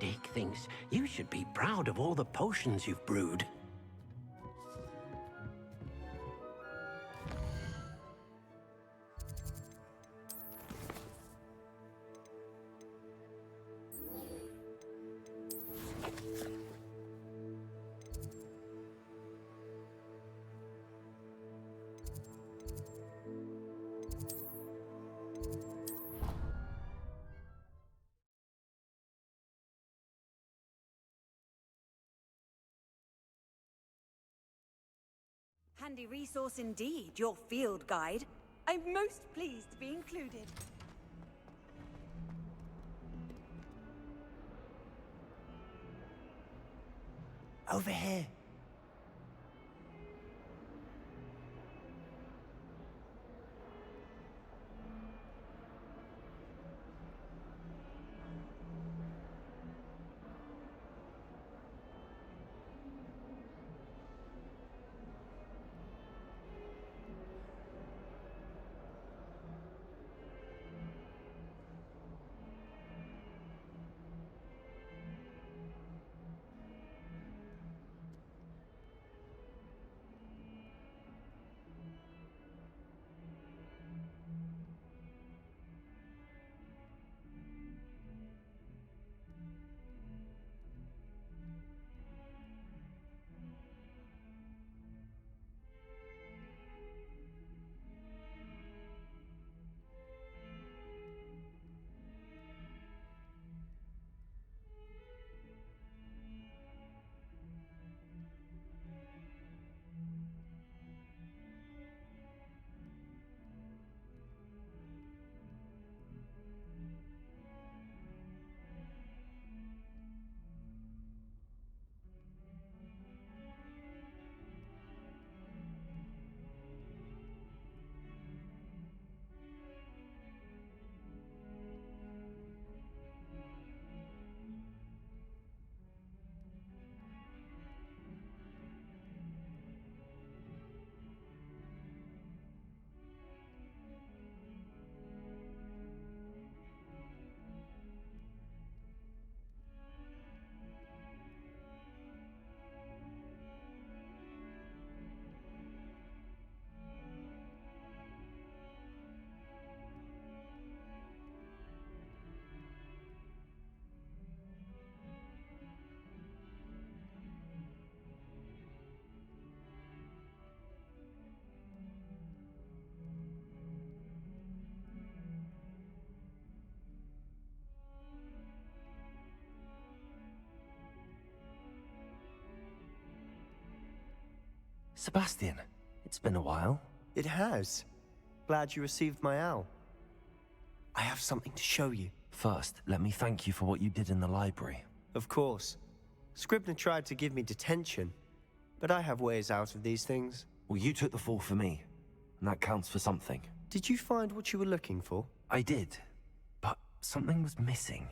Deke thinks you should be proud of all the potions you've brewed. Handy resource indeed, your field guide. I'm most pleased to be included. Over here. Sebastian, it's been a while. It has. Glad you received my owl. I have something to show you. First, let me thank you for what you did in the library. Of course. Scribner tried to give me detention, but I have ways out of these things. Well, you took the fall for me, and that counts for something. Did you find what you were looking for? I did, but something was missing.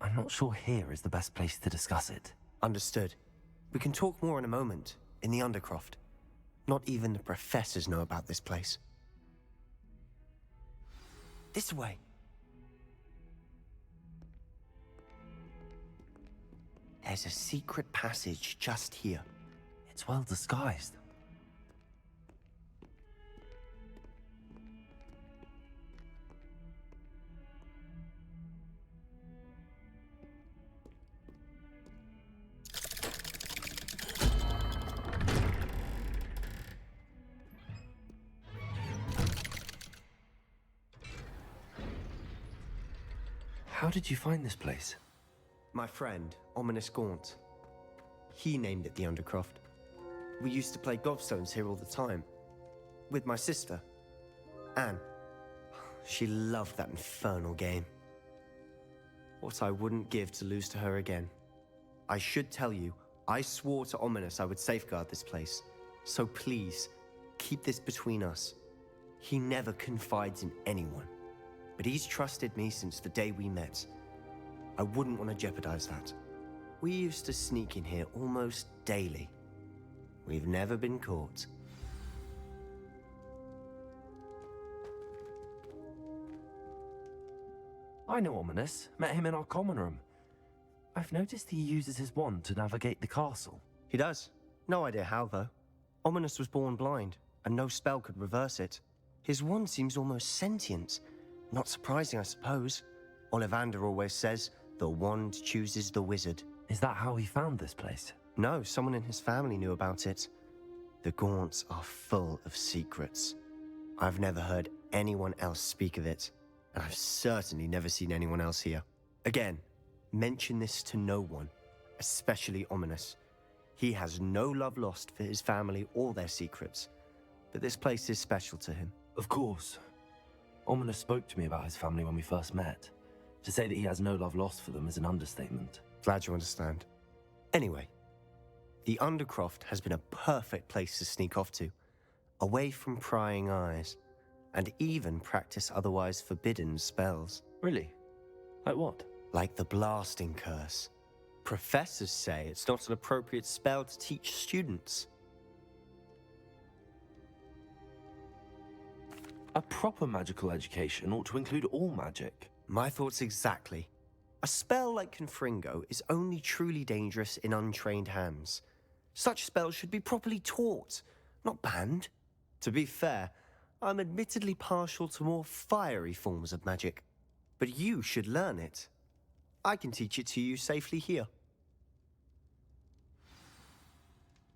I'm not sure here is the best place to discuss it. Understood. We can talk more in a moment, in the Undercroft. Not even the professors know about this place. This way. There's a secret passage just here. It's well disguised. How did you find this place? My friend, Ominous Gaunt. He named it the Undercroft. We used to play gobstones here all the time. With my sister, Anne. She loved that infernal game. What I wouldn't give to lose to her again. I should tell you, I swore to Ominous I would safeguard this place. So please, keep this between us. He never confides in anyone. But he's trusted me since the day we met. I wouldn't want to jeopardize that. We used to sneak in here almost daily. We've never been caught. I know Ominous. Met him in our common room. I've noticed he uses his wand to navigate the castle. He does. No idea how, though. Ominous was born blind, and no spell could reverse it. His wand seems almost sentient. Not surprising, I suppose. Ollivander always says, the wand chooses the wizard. Is that how he found this place? No, someone in his family knew about it. The Gaunts are full of secrets. I've never heard anyone else speak of it, and I've certainly never seen anyone else here. Again, mention this to no one, especially Ominous. He has no love lost for his family or their secrets, but this place is special to him. Of course. Ominous spoke to me about his family when we first met. To say that he has no love lost for them is an understatement. Glad you understand. Anyway, the Undercroft has been a perfect place to sneak off to, away from prying eyes, and even practice otherwise forbidden spells. Really? Like what? Like the blasting curse. Professors say it's not an appropriate spell to teach students. A proper magical education ought to include all magic. My thoughts exactly. A spell like Confringo is only truly dangerous in untrained hands. Such spells should be properly taught, not banned. To be fair, I'm admittedly partial to more fiery forms of magic. But you should learn it. I can teach it to you safely here.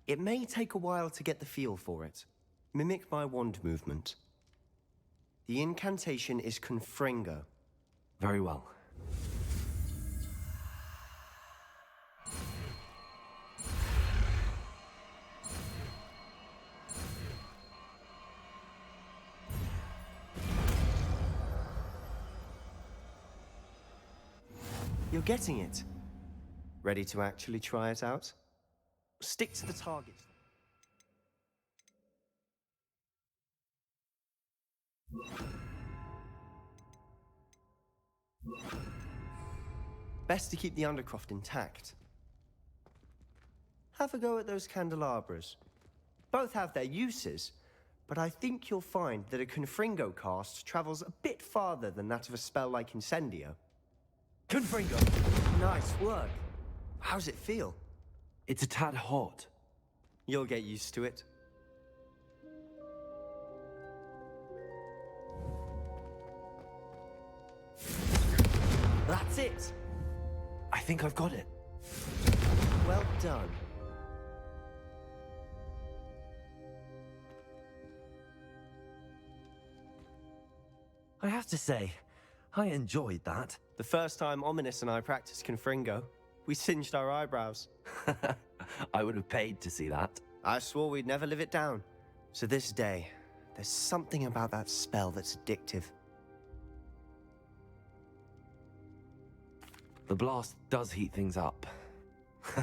It may take a while to get the feel for it. Mimic my wand movement. The incantation is Confringo. Very well. You're getting it. Ready to actually try it out? Stick to the target. Best to keep the Undercroft intact. Have a go at those candelabras. Both have their uses, but I think you'll find that a Confringo cast travels a bit farther than that of a spell like Incendio. Confringo! Nice work. How's it feel? It's a tad hot. You'll get used to it. That's it! I think I've got it. Well done. I have to say, I enjoyed that. The first time Ominous and I practiced Confringo, we singed our eyebrows. I would have paid to see that. I swore we'd never live it down. So this day, there's something about that spell that's addictive. The blast does heat things up.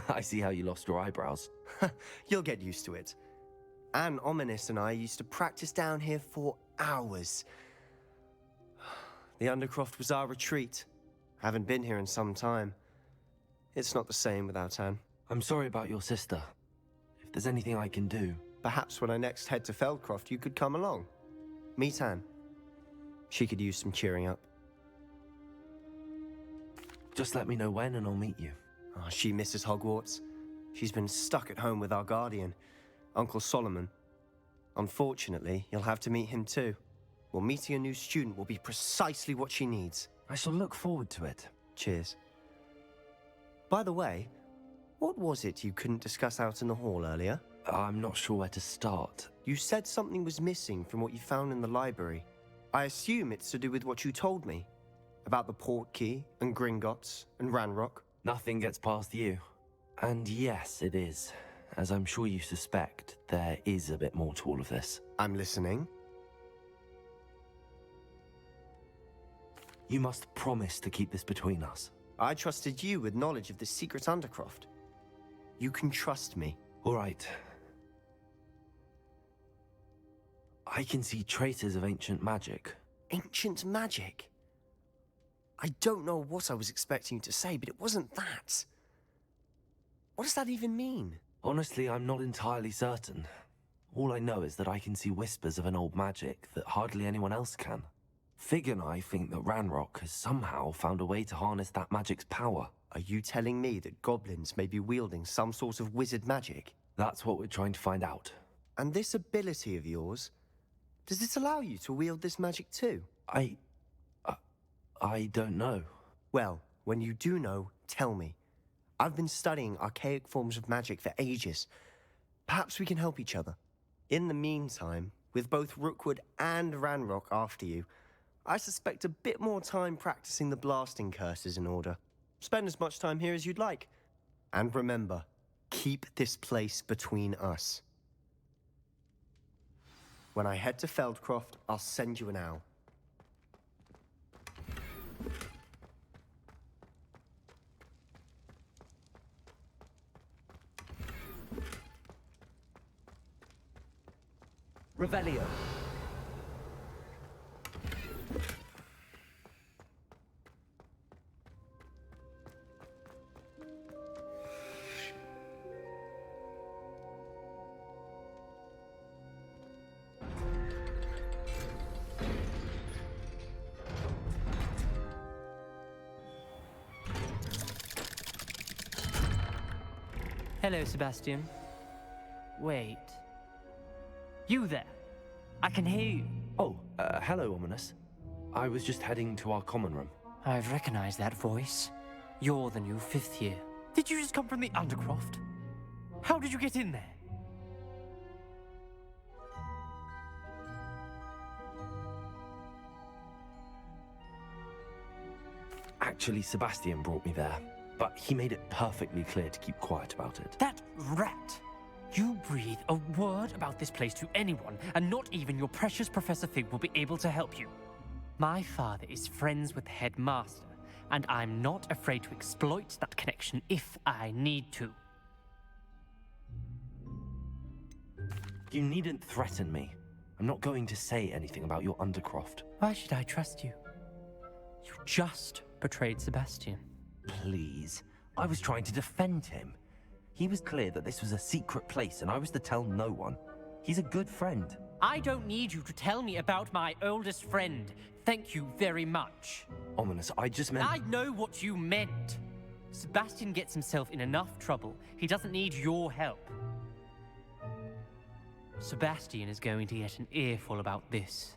I see how you lost your eyebrows. You'll get used to it. Anne, Ominous and I used to practice down here for hours. The Undercroft was our retreat. Haven't been here in some time. It's not the same without Anne. I'm sorry about your sister. If there's anything I can do... Perhaps when I next head to Feldcroft, you could come along. Meet Anne. She could use some cheering up. Just let me know when and I'll meet you. Oh, she misses Hogwarts. She's been stuck at home with our guardian, Uncle Solomon. Unfortunately, you'll have to meet him too. Well, meeting a new student will be precisely what she needs. I shall look forward to it. Cheers. By the way, what was it you couldn't discuss out in the hall earlier? I'm not sure where to start. You said something was missing from what you found in the library. I assume it's to do with what you told me. About the Portkey, and Gringotts, and Ranrock. Nothing gets past you. And yes, it is. As I'm sure you suspect, there is a bit more to all of this. I'm listening. You must promise to keep this between us. I trusted you with knowledge of the secret Undercroft. You can trust me. All right. I can see traces of ancient magic. Ancient magic? I don't know what I was expecting you to say, but it wasn't that. What does that even mean? Honestly, I'm not entirely certain. All I know is that I can see whispers of an old magic that hardly anyone else can. Fig and I think that Ranrock has somehow found a way to harness that magic's power. Are you telling me that goblins may be wielding some sort of wizard magic? That's what we're trying to find out. And this ability of yours, does it allow you to wield this magic too? I don't know. Well, when you do know, tell me. I've been studying archaic forms of magic for ages. Perhaps we can help each other. In the meantime, with both Rookwood and Ranrock after you, I suspect a bit more time practicing the blasting curse is in order. Spend as much time here as you'd like. And remember, Keep this place between us. When I head to Feldcroft, I'll send you an owl. Revelio. Hello, Sebastian. Wait. You there? I can hear you. Oh, hello, Ominous. I was just heading to our common room. I've recognized that voice. You're the new 5th year. Did you just come from the Undercroft? How did you get in there? Actually, Sebastian brought me there, but he made it perfectly clear to keep quiet about it. That rat! You breathe a word about this place to anyone, and not even your precious Professor Fig will be able to help you. My father is friends with the headmaster, and I'm not afraid to exploit that connection if I need to. You needn't threaten me. I'm not going to say anything about your Undercroft. Why should I trust you? You just betrayed Sebastian. Please. I was trying to defend him. He was clear that this was a secret place and I was to tell no one. He's a good friend. I don't need you to tell me about my oldest friend. Thank you very much. Ominous, I just meant... I know what you meant. Sebastian gets himself in enough trouble. He doesn't need your help. Sebastian is going to get an earful about this.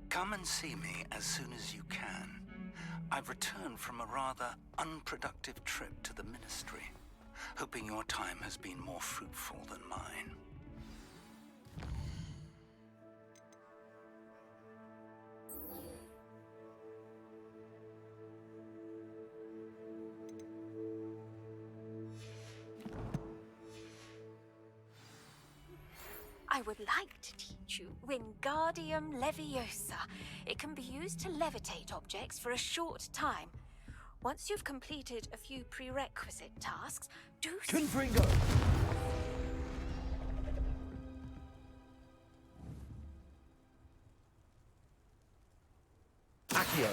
Come and see me as soon as you can. I've returned from a rather unproductive trip to the Ministry, hoping your time has been more fruitful than mine. I would like to teach you Wingardium Leviosa. It can be used to levitate objects for a short time. Once you've completed a few prerequisite tasks, do... Confringo! Accio!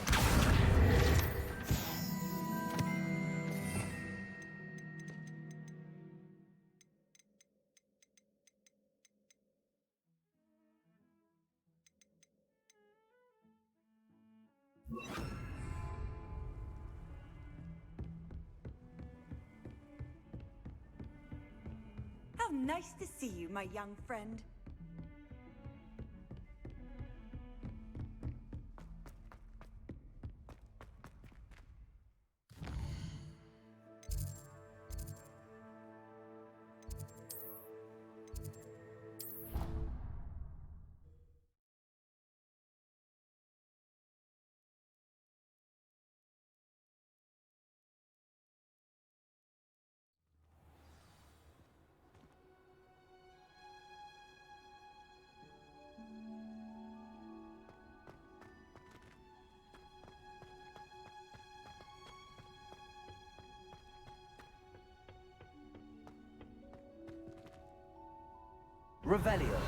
How nice to see you, my young friend. Revelio.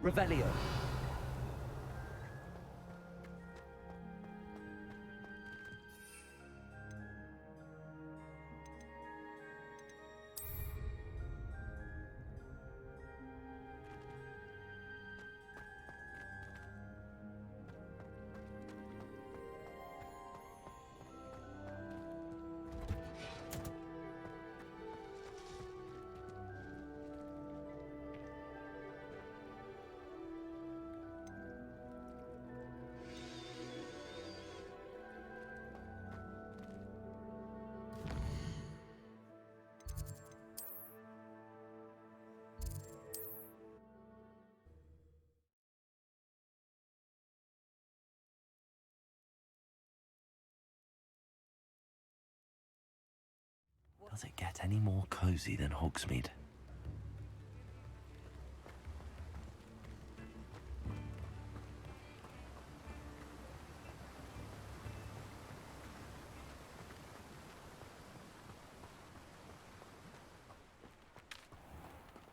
Revelio. Does it get any more cozy than Hogsmeade?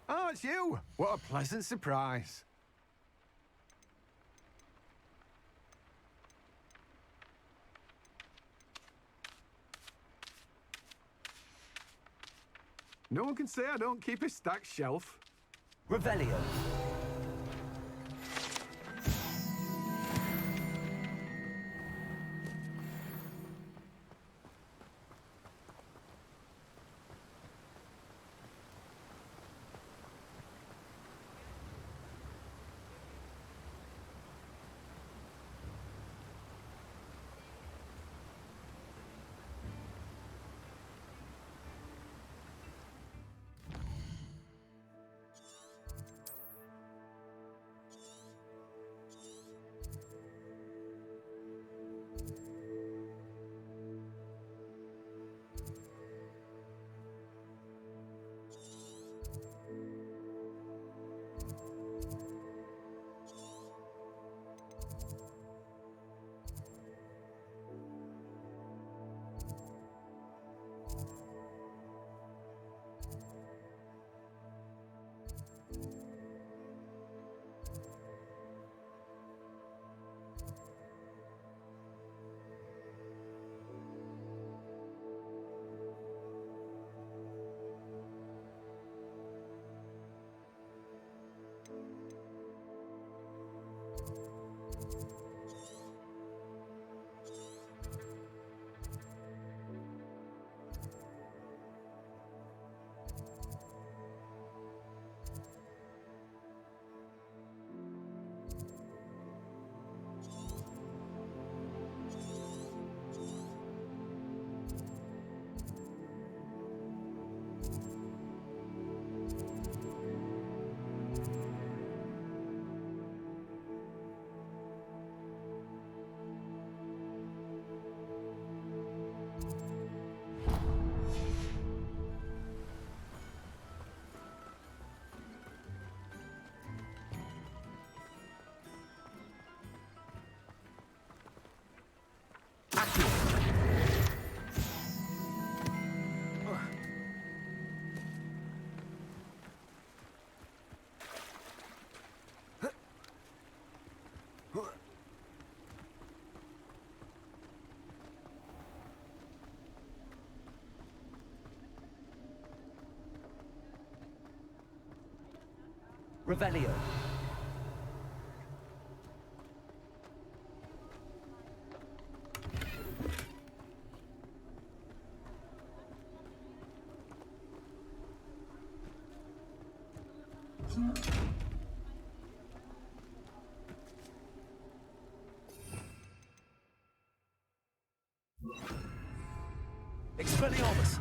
Oh, it's you! What a pleasant surprise. No one can say I don't keep a stacked shelf. Revelio. Revelio. Expelliarmus!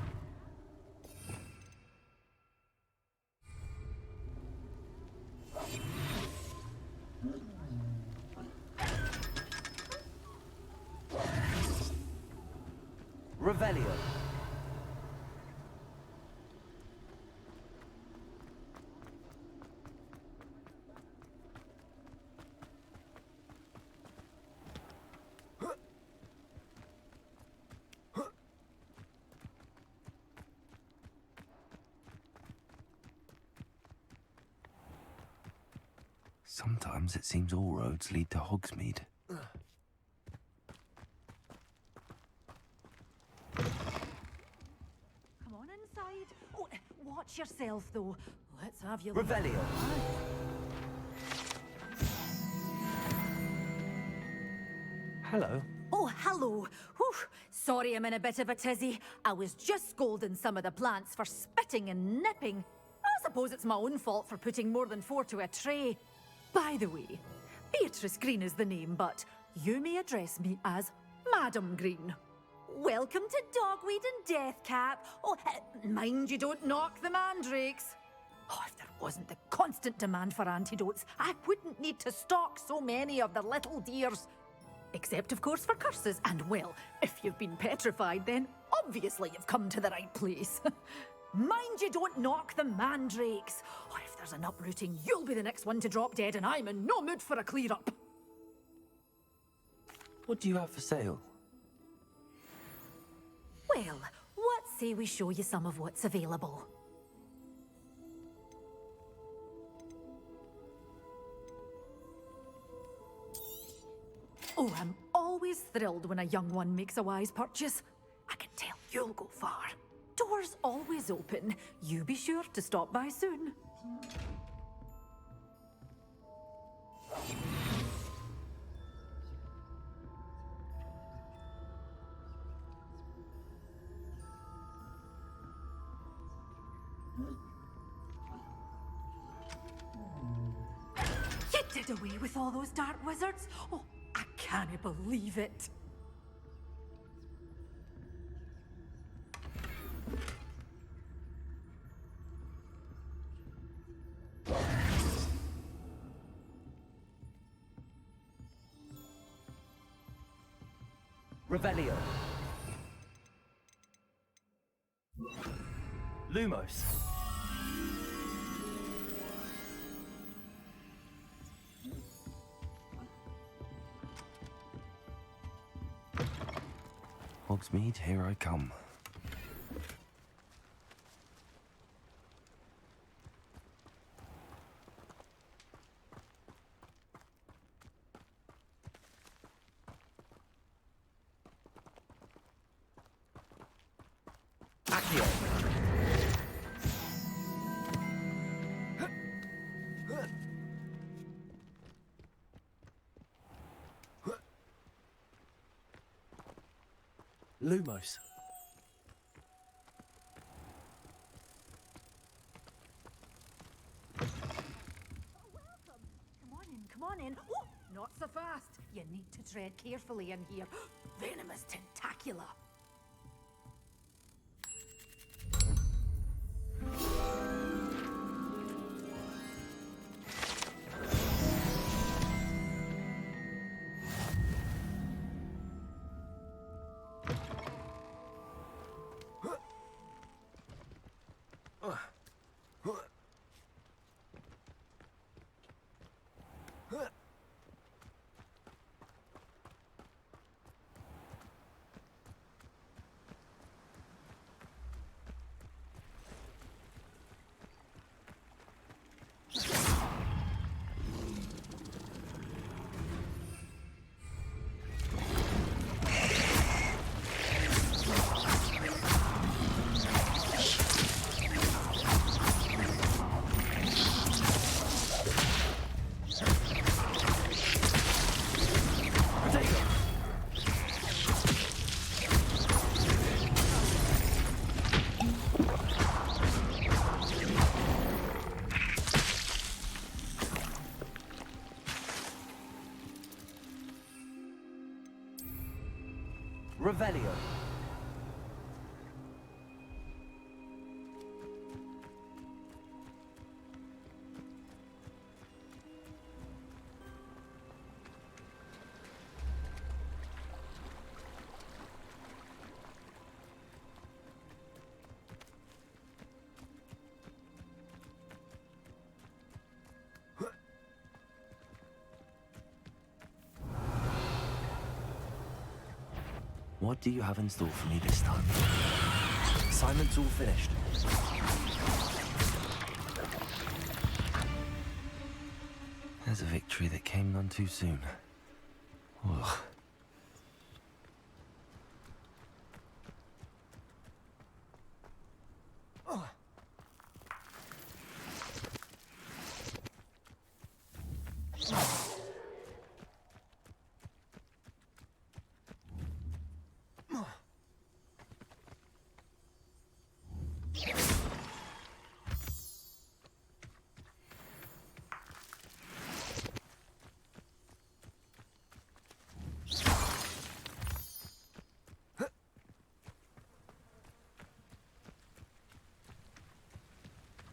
Revelio. Sometimes it seems all roads lead to Hogsmeade. Come on inside. Oh, watch yourself, though. Let's have you. Revelio. Hello. Oh, hello. Whew. Sorry I'm in a bit of a tizzy. I was just scolding some of the plants for spitting and nipping. I suppose it's my own fault for putting more than 4 to a tray. By the way, Beatrice Green is the name, but you may address me as Madam Green. Welcome to Dogweed and Deathcap. Oh, mind you don't knock the mandrakes. Oh, if there wasn't the constant demand for antidotes, I wouldn't need to stock so many of the little dears. Except, of course, for curses. And, well, if you've been petrified, then obviously you've come to the right place. Mind you don't knock the mandrakes. Or if there's an uprooting, you'll be the next one to drop dead, and I'm in no mood for a clear-up. What do you have for sale? Well, what say we show you some of what's available? Oh, I'm always thrilled when a young one makes a wise purchase. I can tell you'll go far. Doors always open. You be sure to stop by soon. You did away with all those dark wizards? Oh, I can't believe it. Revelio. Lumos. Hogsmeade, here I come. Accio. Lumos. Come on in. Oh, not so fast. You need to tread carefully in here. Venomous tentacula. Revelio. What do you have in store for me this time? Assignment's all finished. There's a victory that came none too soon. Ugh.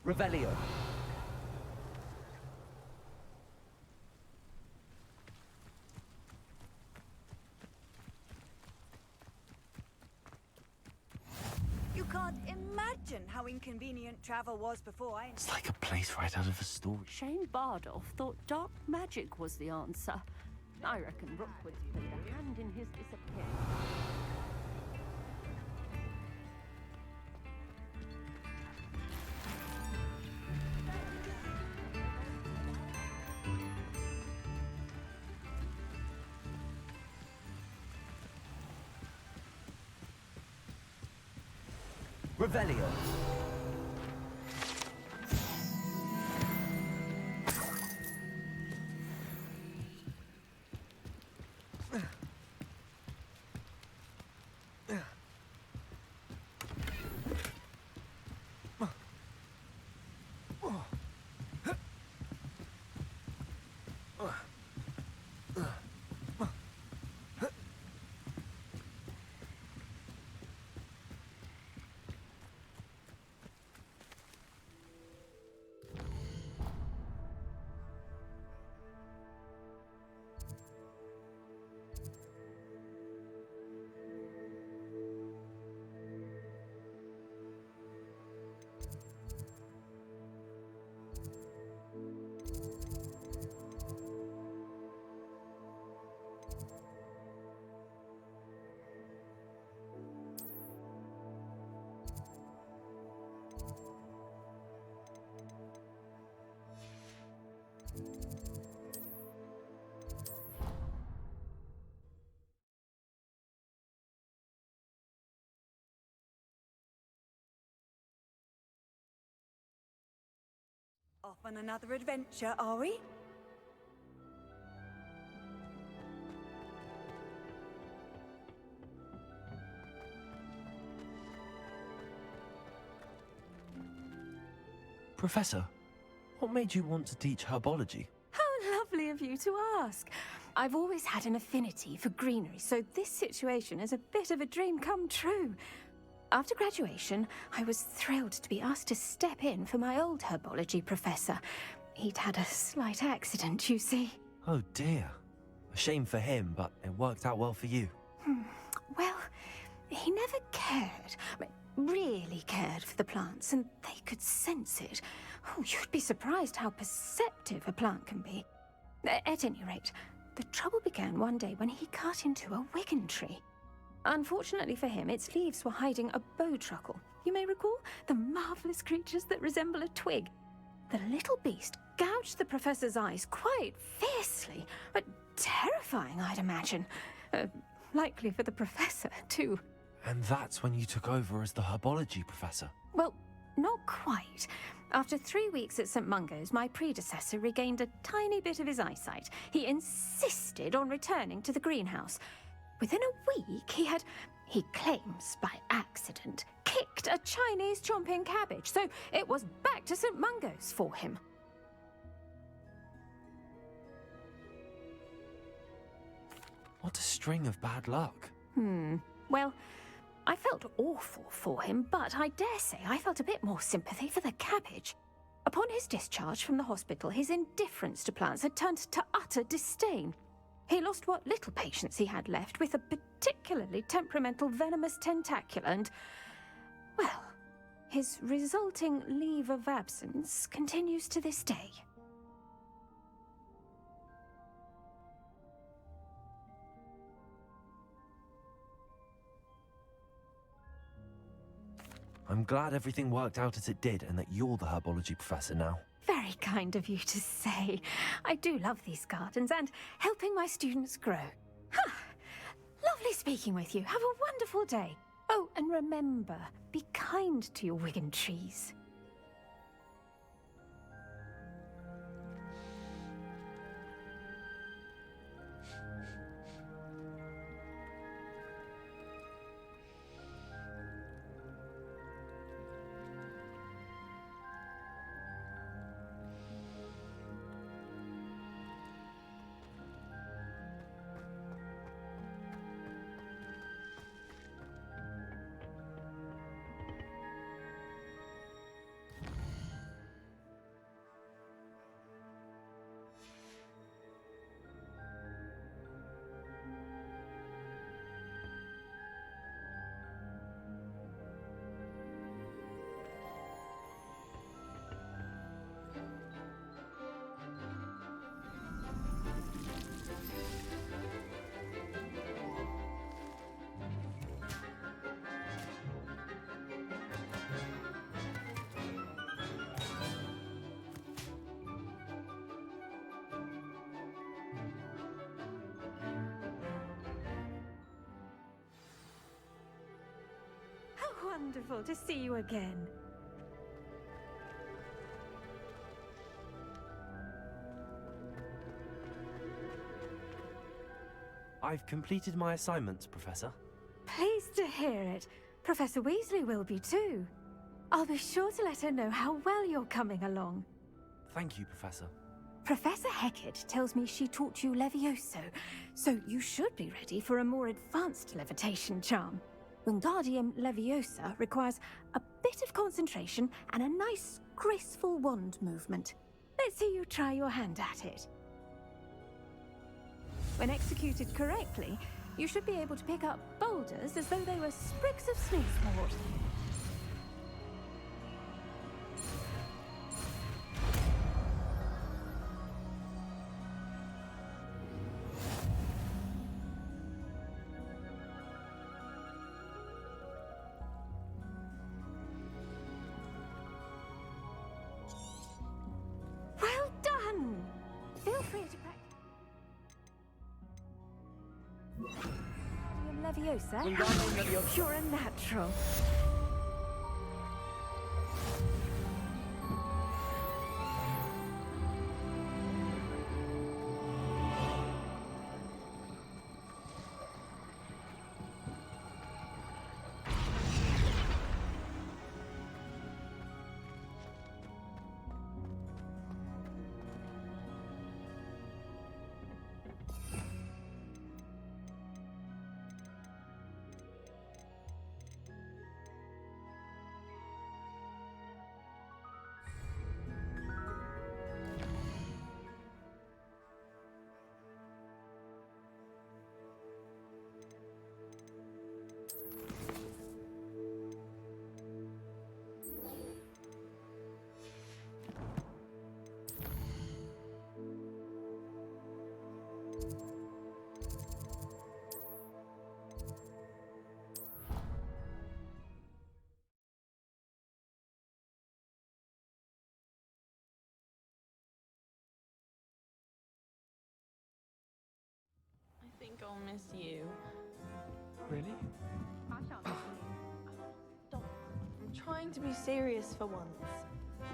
Revelio. You can't imagine how inconvenient travel was before I... It's like a place right out of a story. Shane Bardolph thought dark magic was the answer. I reckon Rookwood played a hand in his disappearance. Revelio. Off on another adventure, are we? Professor, what made you want to teach herbology? How lovely of you to ask. I've always had an affinity for greenery, so this situation is a bit of a dream come true. After graduation, I was thrilled to be asked to step in for my old herbology professor. He'd had a slight accident, you see. Oh dear. A shame for him, but it worked out well for you. Well, he never cared, really cared for the plants, and they could sense it. Oh, you'd be surprised how perceptive a plant can be. At any rate, the trouble began one day when he cut into a wigan tree. Unfortunately for him, its leaves were hiding a bowtruckle. You may recall the marvelous creatures that resemble a twig. The little beast gouged the professor's eyes quite fiercely, but terrifying, I'd imagine. Likely for the professor, too. And that's when you took over as the herbology professor? Well, not quite. After 3 weeks at St. Mungo's, my predecessor regained a tiny bit of his eyesight. He insisted on returning to the greenhouse. Within a week, he claims by accident, kicked a Chinese chomping cabbage, so it was back to St. Mungo's for him. What a string of bad luck. Well, I felt awful for him, but I dare say I felt a bit more sympathy for the cabbage. Upon his discharge from the hospital, his indifference to plants had turned to utter disdain. He lost what little patience he had left with a particularly temperamental venomous tentacula and, well, his resulting leave of absence continues to this day. I'm glad everything worked out as it did and that you're the herbology professor now. Very very kind of you to say. I do love these gardens and helping my students grow. Huh. Lovely speaking with you. Have a wonderful day. Oh, and remember, be kind to your Wigan trees. Wonderful to see you again. I've completed my assignments, Professor. Pleased to hear it. Professor Weasley will be too. I'll be sure to let her know how well you're coming along. Thank you, Professor. Professor Hecat tells me she taught you Levioso, so you should be ready for a more advanced levitation charm. Wingardium Leviosa requires a bit of concentration and a nice, graceful wand movement. Let's see you try your hand at it. When executed correctly, you should be able to pick up boulders as though they were sprigs of sneezewort. Well done! Feel free to practice. Wingardium Leviosa? You're a natural. I think I'll miss you. Really? I shall miss you. Stop. I'm trying to be serious for once.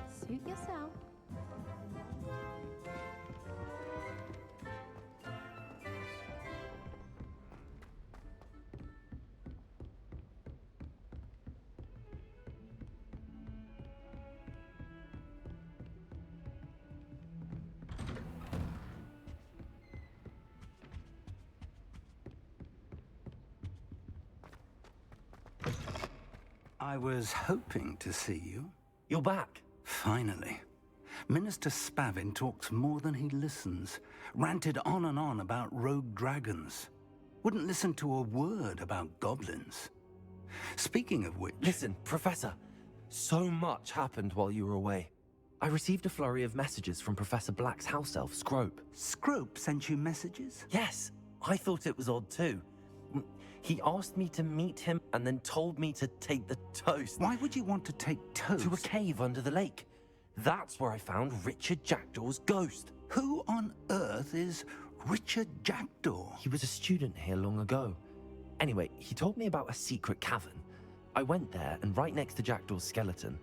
Suit yourself. I was hoping to see you. You're back. Finally. Minister Spavin talks more than he listens. Ranted on and on about rogue dragons. Wouldn't listen to a word about goblins. Speaking of which... Listen, Professor. So much happened while you were away. I received a flurry of messages from Professor Black's house elf, Scrope. Scrope sent you messages? Yes. I thought it was odd too. He asked me to meet him and then told me to take the toast. Why would you want to take toast? To a cave under the lake. That's where I found Richard Jackdaw's ghost. Who on earth is Richard Jackdaw? He was a student here long ago. Anyway, he told me about a secret cavern. I went there, and right next to Jackdaw's skeleton,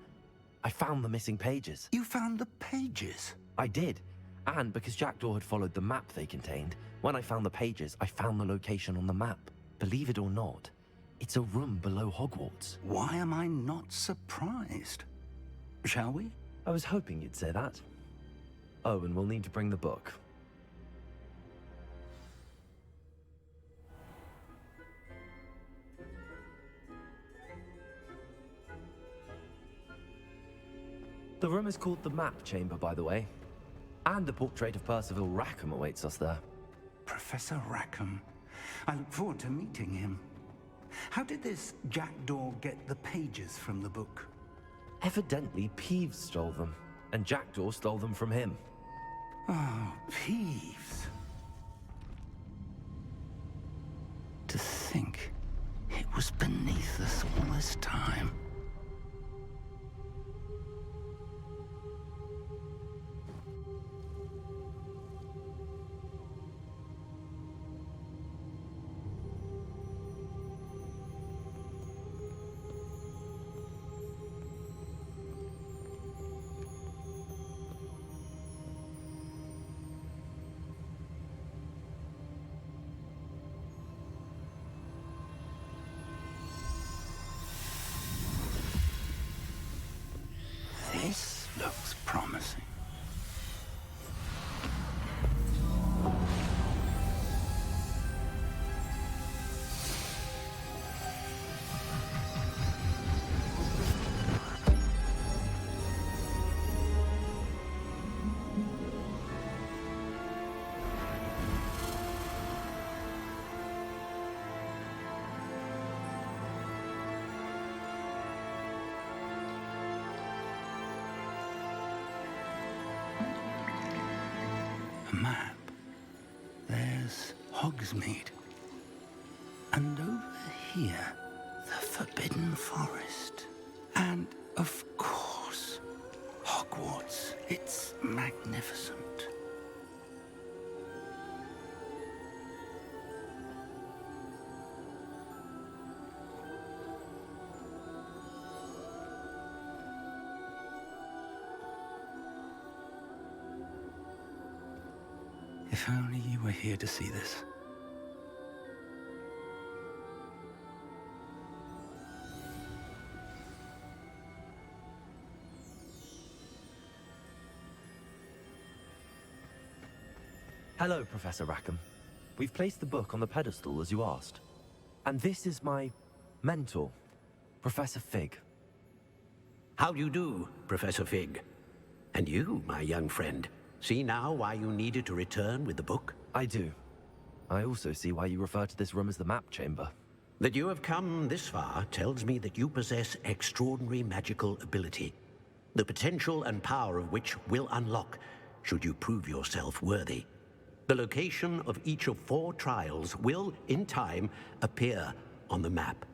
I found the missing pages. You found the pages? I did. And because Jackdaw had followed the map they contained, when I found the pages, I found the location on the map. Believe it or not, it's a room below Hogwarts. Why am I not surprised? Shall we? I was hoping you'd say that. Oh, and we'll need to bring the book. The room is called the Map Chamber, by the way. And a portrait of Percival Rackham awaits us there. Professor Rackham. I look forward to meeting him. How did this Jackdaw get the pages from the book? Evidently, Peeves stole them, and Jackdaw stole them from him. Oh, Peeves. To think it was beneath us all this time. This looks promising. Map. There's Hogsmeade. And over here, the Forbidden Forest. And, of course, Hogwarts. It's magnificent. If only you were here to see this. Hello, Professor Rackham. We've placed the book on the pedestal as you asked. And this is my mentor, Professor Fig. How do you do, Professor Fig? And you, my young friend, see now why you needed to return with the book? I do. I also see why you refer to this room as the Map Chamber. That you have come this far tells me that you possess extraordinary magical ability, the potential and power of which will unlock should you prove yourself worthy. The location of each of 4 trials will, in time, appear on the map.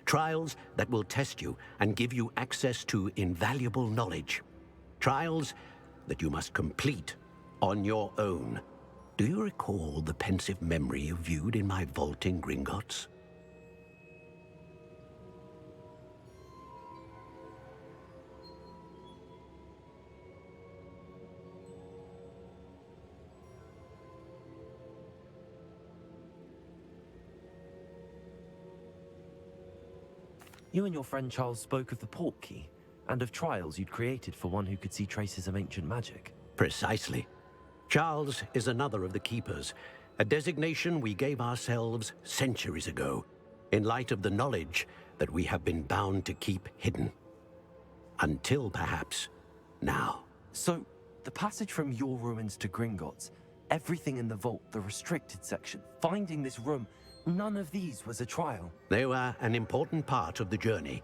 Trials that will test you and give you access to invaluable knowledge. Trials that you must complete on your own. Do you recall the pensive memory you viewed in my vault in Gringotts? You and your friend Charles spoke of the Portkey, and of trials you'd created for one who could see traces of ancient magic. Precisely. Charles is another of the Keepers, a designation we gave ourselves centuries ago, in light of the knowledge that we have been bound to keep hidden. Until, perhaps, now. So, the passage from your ruins to Gringotts, everything in the vault, the restricted section, finding this room, none of these was a trial. They were an important part of the journey,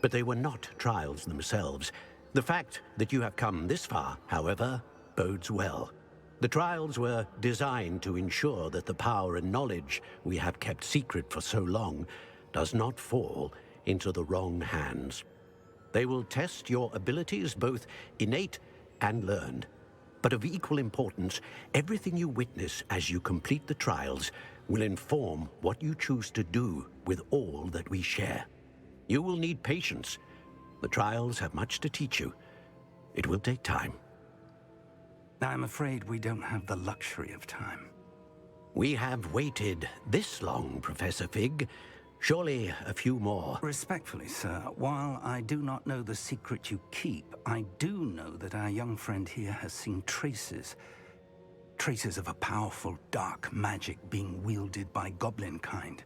but they were not trials themselves. The fact that you have come this far, however, bodes well. The trials were designed to ensure that the power and knowledge we have kept secret for so long does not fall into the wrong hands. They will test your abilities, both innate and learned. But of equal importance, everything you witness as you complete the trials will inform what you choose to do with all that we share. You will need patience. The trials have much to teach you. It will take time. I'm afraid we don't have the luxury of time. We have waited this long, Professor Fig. Surely a few more. Respectfully, sir, while I do not know the secret you keep, I do know that our young friend here has seen traces of a powerful dark magic being wielded by goblin kind.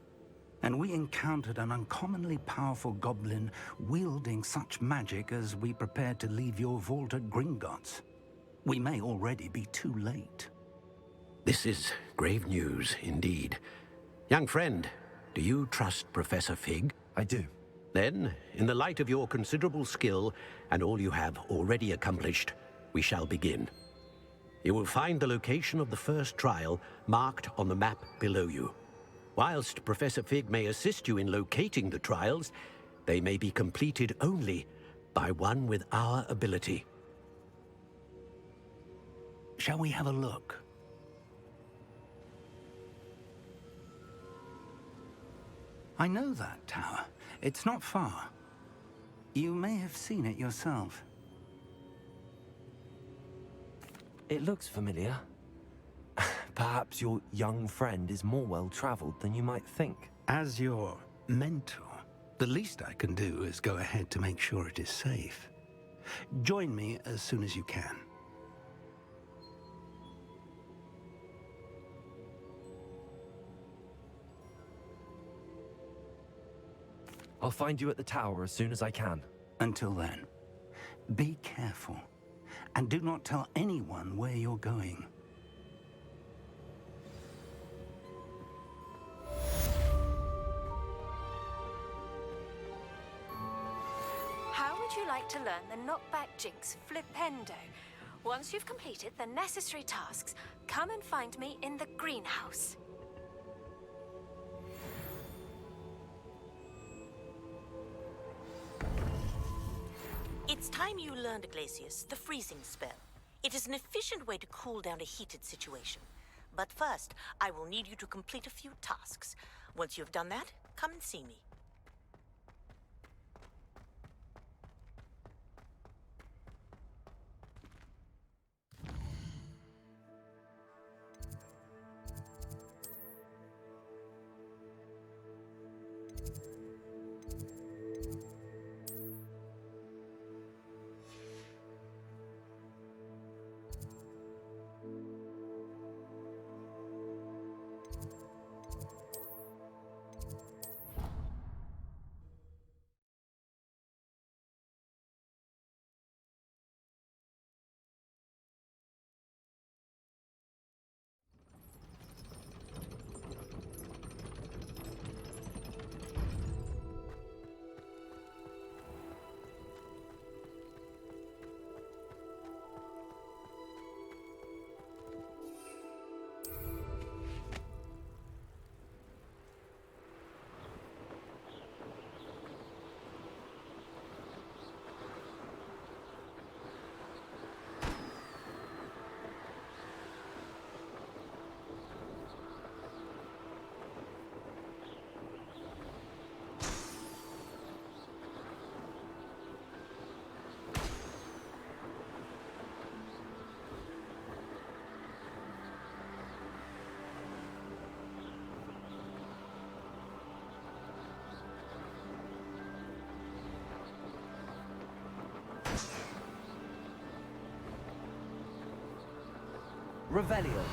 And we encountered an uncommonly powerful goblin wielding such magic as we prepared to leave your vault at Gringotts. We may already be too late. This is grave news indeed. Young friend, do you trust Professor Fig? I do. Then, in the light of your considerable skill and all you have already accomplished, we shall begin. You will find the location of the first trial marked on the map below you. Whilst Professor Fig may assist you in locating the trials, they may be completed only by one with our ability. Shall we have a look? I know that tower. It's not far. You may have seen it yourself. It looks familiar. Perhaps your young friend is more well-traveled than you might think. As your mentor, the least I can do is go ahead to make sure it is safe. Join me as soon as you can. I'll find you at the tower as soon as I can. Until then, be careful, and do not tell anyone where you're going. How would you like to learn the knockback jinx flipendo? Once you've completed the necessary tasks, come and find me in the greenhouse. It's time you learned, Glacius, the freezing spell. It is an efficient way to cool down a heated situation. But first, I will need you to complete a few tasks. Once you've done that, come and see me. Revelio.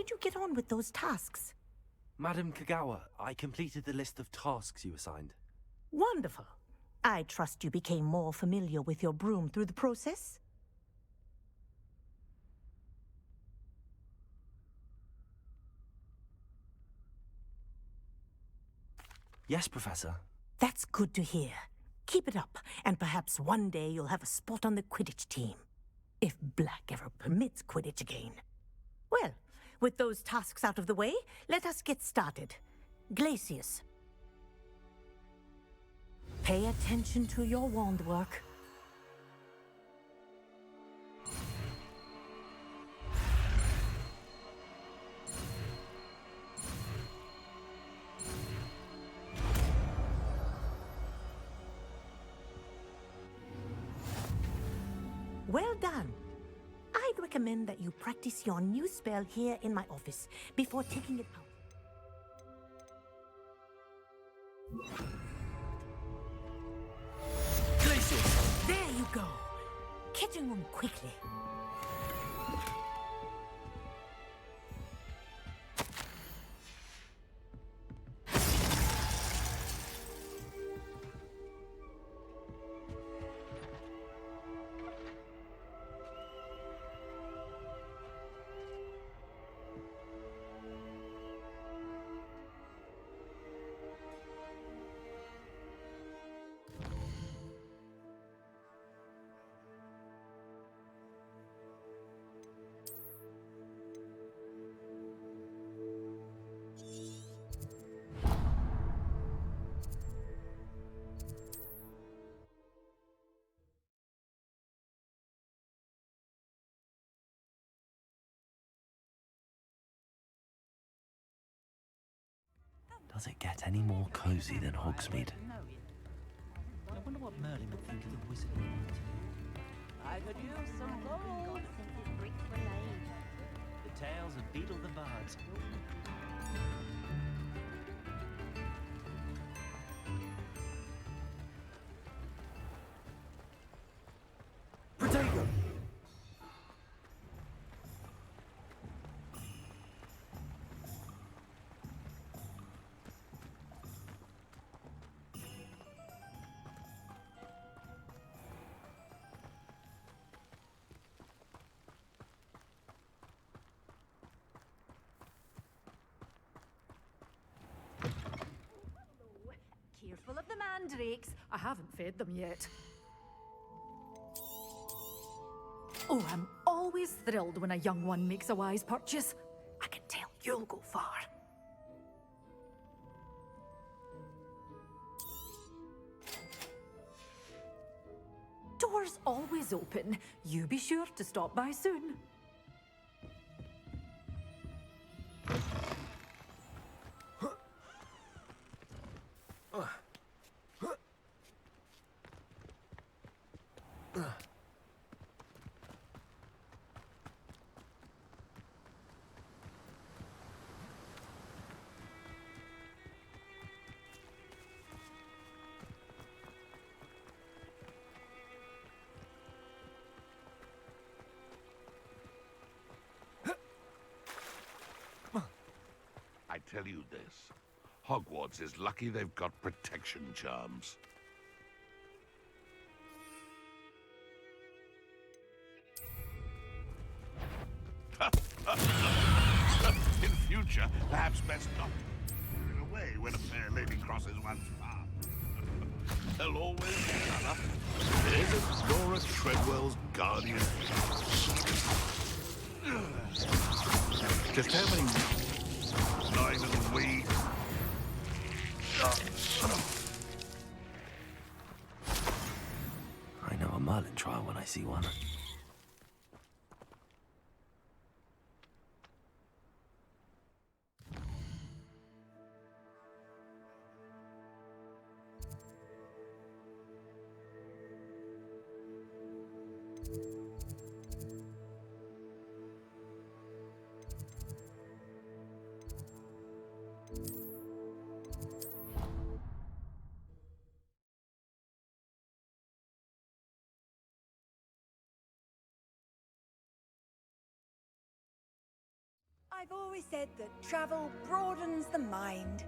did you get on with those tasks? Madam Kagawa, I completed the list of tasks you assigned. Wonderful. I trust you became more familiar with your broom through the process? Yes, Professor. That's good to hear. Keep it up, and perhaps one day you'll have a spot on the Quidditch team. If Black ever permits Quidditch again. Well, with those tasks out of the way, let us get started. Glacius. Pay attention to your wand work. Well done. I'd recommend that you practice your new spell here in my office before taking it out. Glacius! There you go. Catching them quickly. Does it get any more cozy than Hogsmeade? I wonder what Merlin would think of the wizard. I could use some gold. The tales of Beetle the Bard. Protego! Careful of the mandrakes. I haven't fed them yet. Oh, I'm always thrilled when a young one makes a wise purchase. I can tell you'll go far. Doors always open. You be sure to stop by soon. I tell you this, Hogwarts is lucky they've got protection charms. In future, perhaps best not to clear it away when a fair lady crosses one's path. There'll always be another. There's Laura Treadwell's guardian. Just how many nine and we? I know a Merlin trial when I see one. I've always said that travel broadens the mind.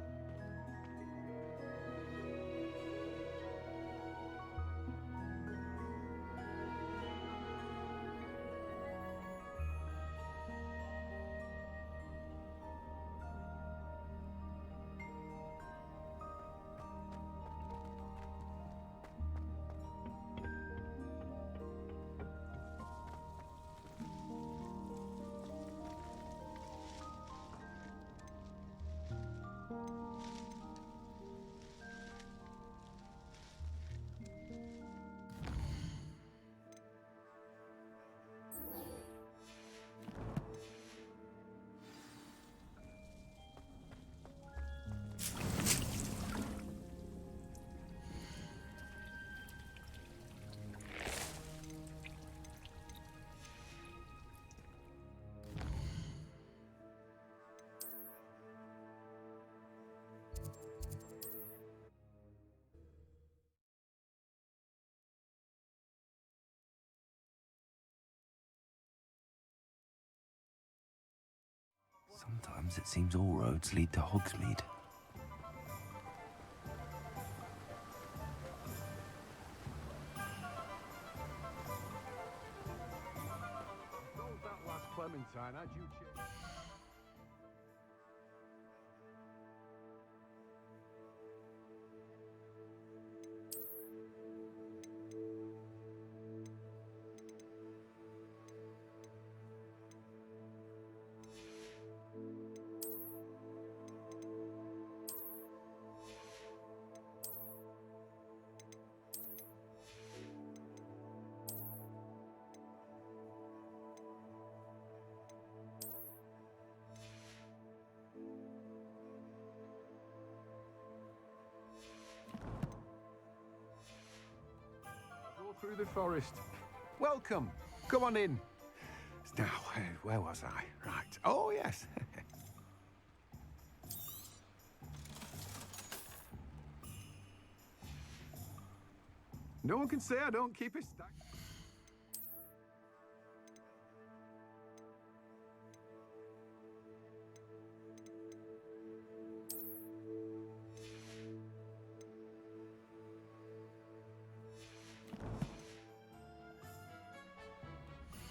Sometimes it seems all roads lead to Hogsmeade. That last Clementine, how'd you check? Through the forest. Welcome. Come on in. Now, where was I? Right. Oh, yes. No one can say I don't keep it stacked.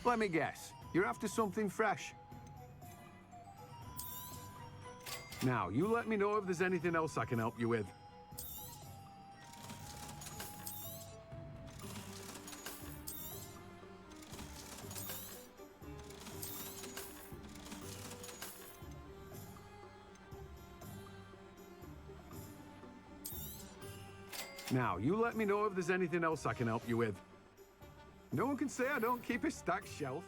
Let me guess. You're after something fresh. Now, you let me know if there's anything else I can help you with. Now, you let me know if there's anything else I can help you with. No one can say I don't keep a stacked shelf.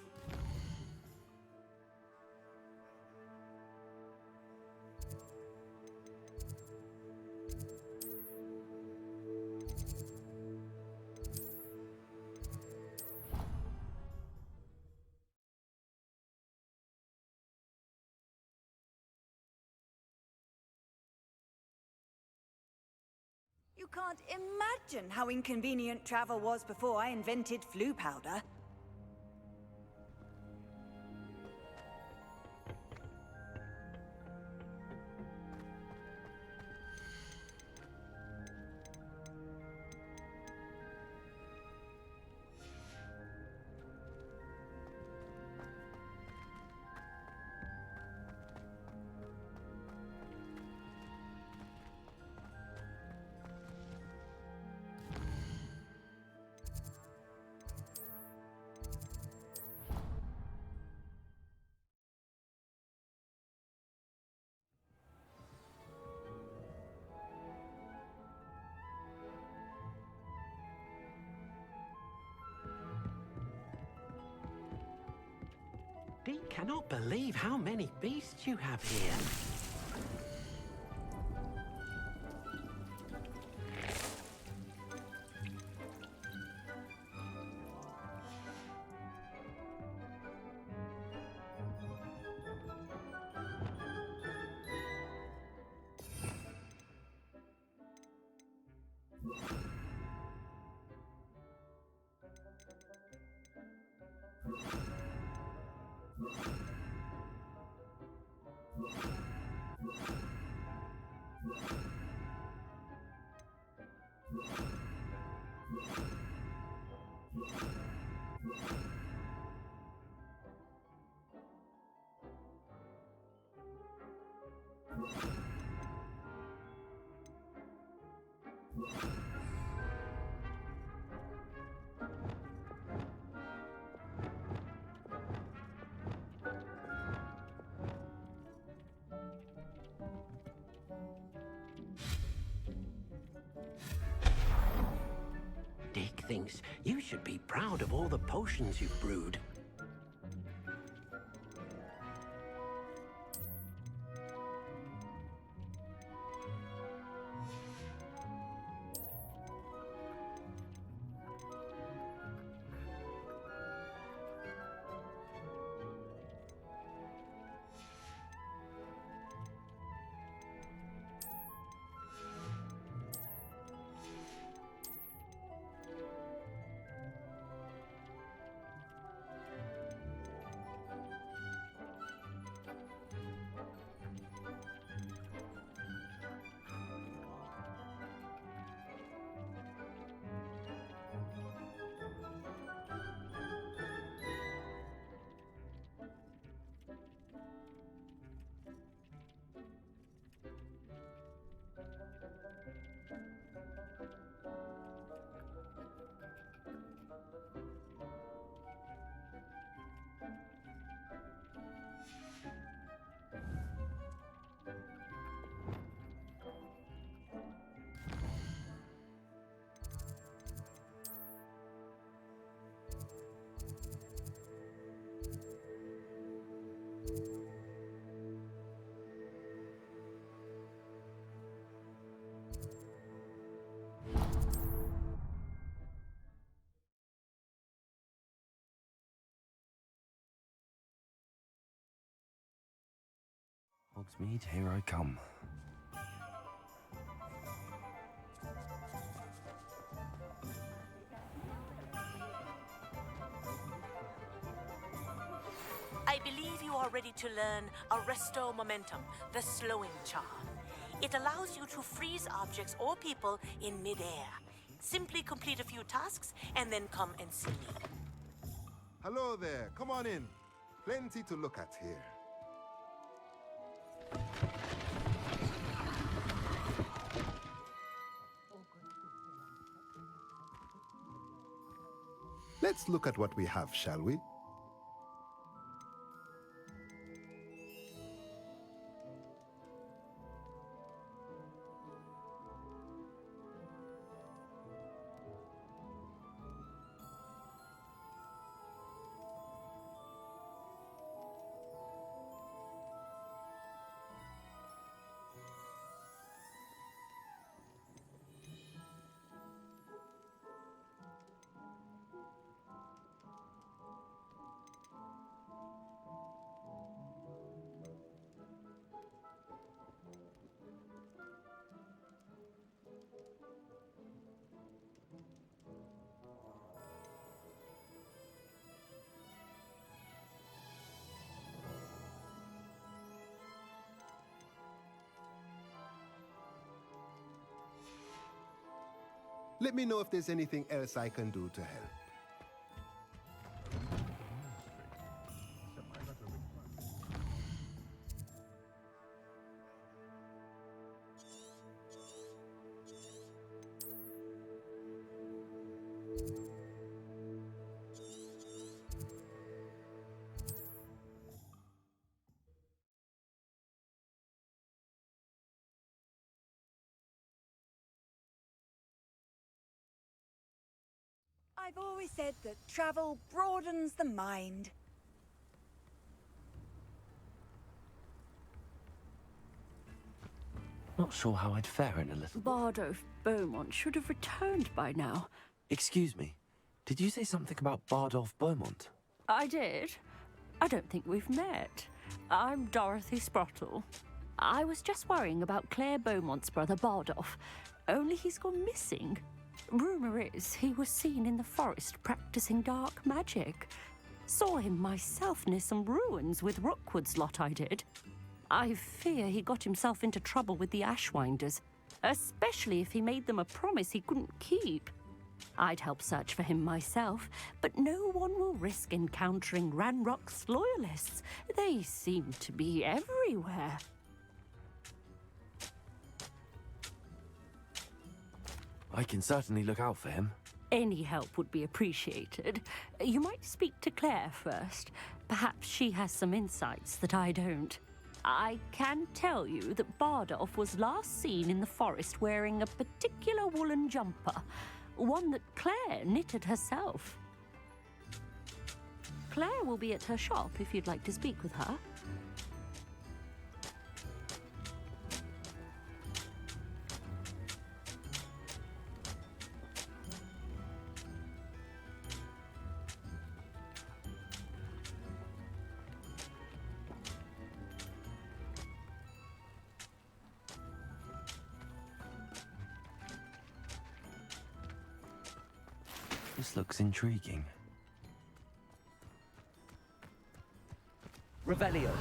You can't imagine how inconvenient travel was before I invented flu powder. Dee cannot believe how many beasts you have here. Dick thinks you should be proud of all the potions you've brewed. Hogsmeade, here I come. I believe you are ready to learn Arresto Momentum, the slowing charm. It allows you to freeze objects or people in midair. Simply complete a few tasks and then come and see me. Hello there. Come on in. Plenty to look at here. Let's look at what we have, shall we? Let me know if there's anything else I can do to help. I've always said that travel broadens the mind. Not sure how I'd fare in a little... Bardolph Beaumont should have returned by now. Excuse me. Did you say something about Bardolph Beaumont? I did. I don't think we've met. I'm Dorothy Sprottle. I was just worrying about Claire Beaumont's brother Bardolph. Only he's gone missing. Rumour is he was seen in the forest practicing dark magic. Saw him myself near some ruins with Rookwood's lot I did. I fear he got himself into trouble with the Ashwinders, especially if he made them a promise he couldn't keep. I'd help search for him myself, but no one will risk encountering Ranrock's loyalists. They seem to be everywhere. I can certainly look out for him. Any help would be appreciated. You might speak to Claire first. Perhaps she has some insights that I don't. I can tell you that Bardolph was last seen in the forest wearing a particular woolen jumper, one that Claire knitted herself. Claire will be at her shop if you'd like to speak with her. This looks intriguing. Revelio.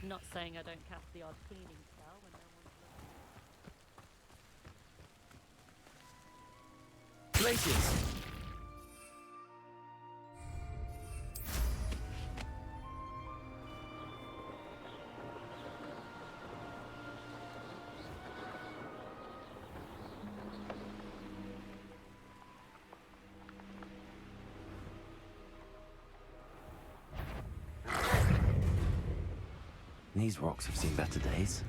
Not saying I don't cast the odd cleaning spell when no one's looking. Places! These rocks have seen better days.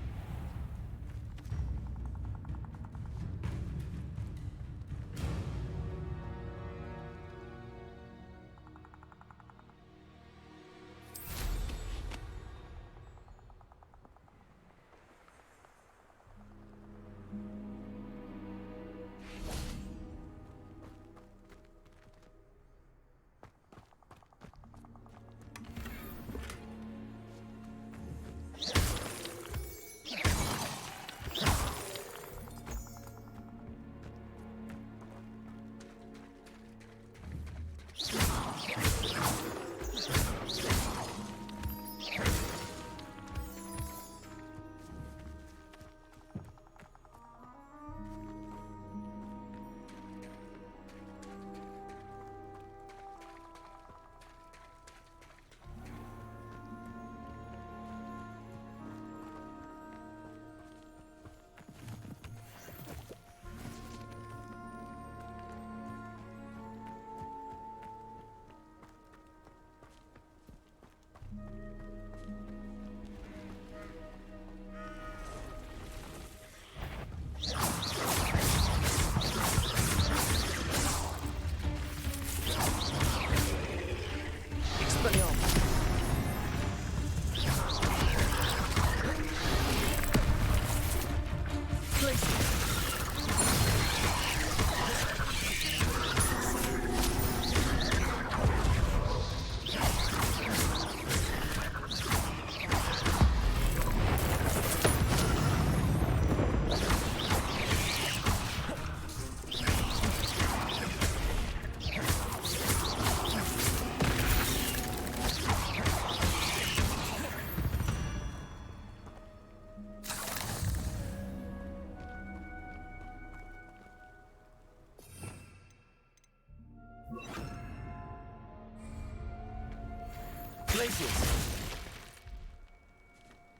Places!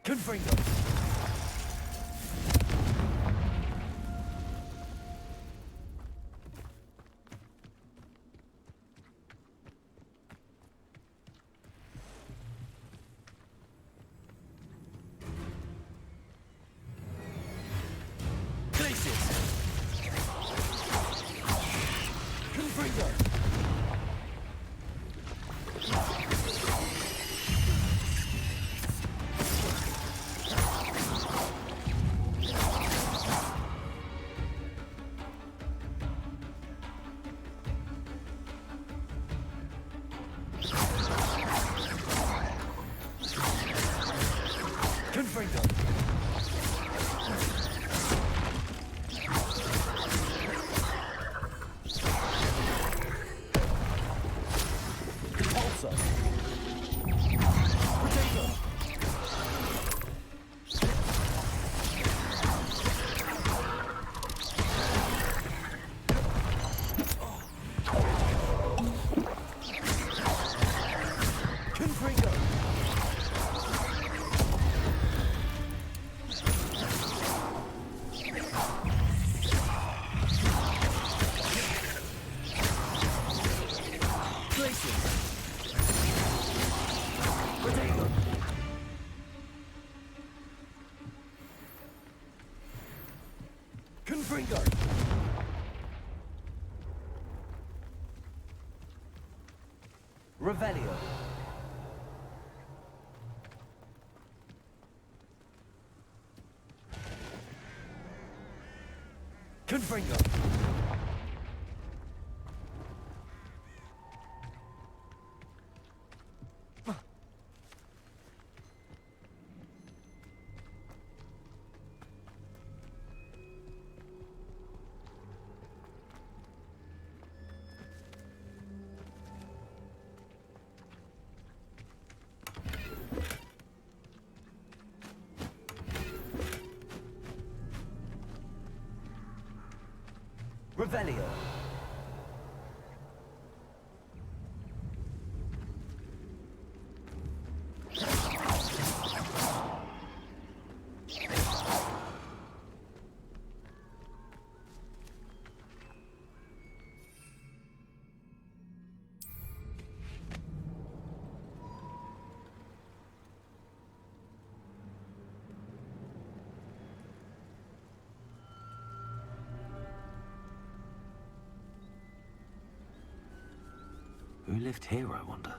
Confringo! Revelio. Confringo. Revelio. Who lived here, I wonder?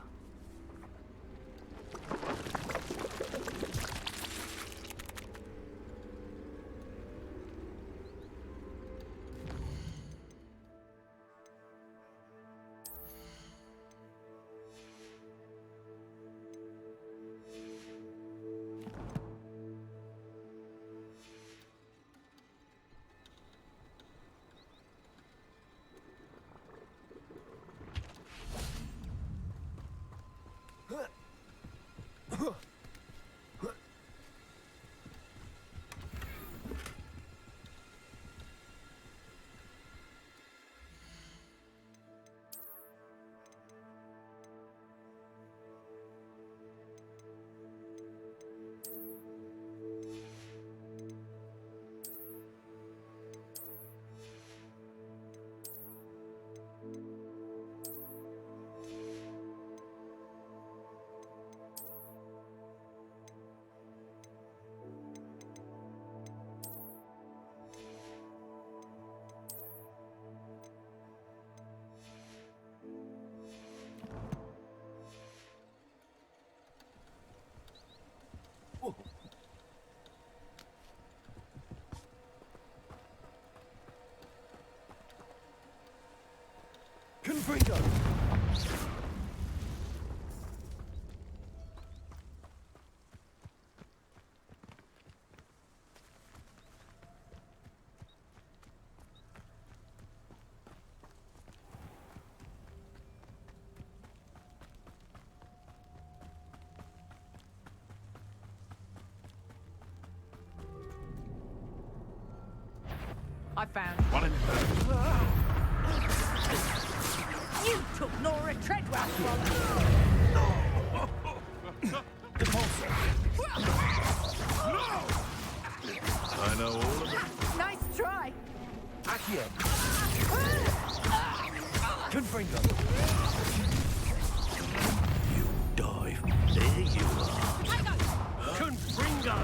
Confringo! I found One in You took Nora Treadwell from I know all of it. Nice try. Accio. Confringo. You dive. There you are. Confringo.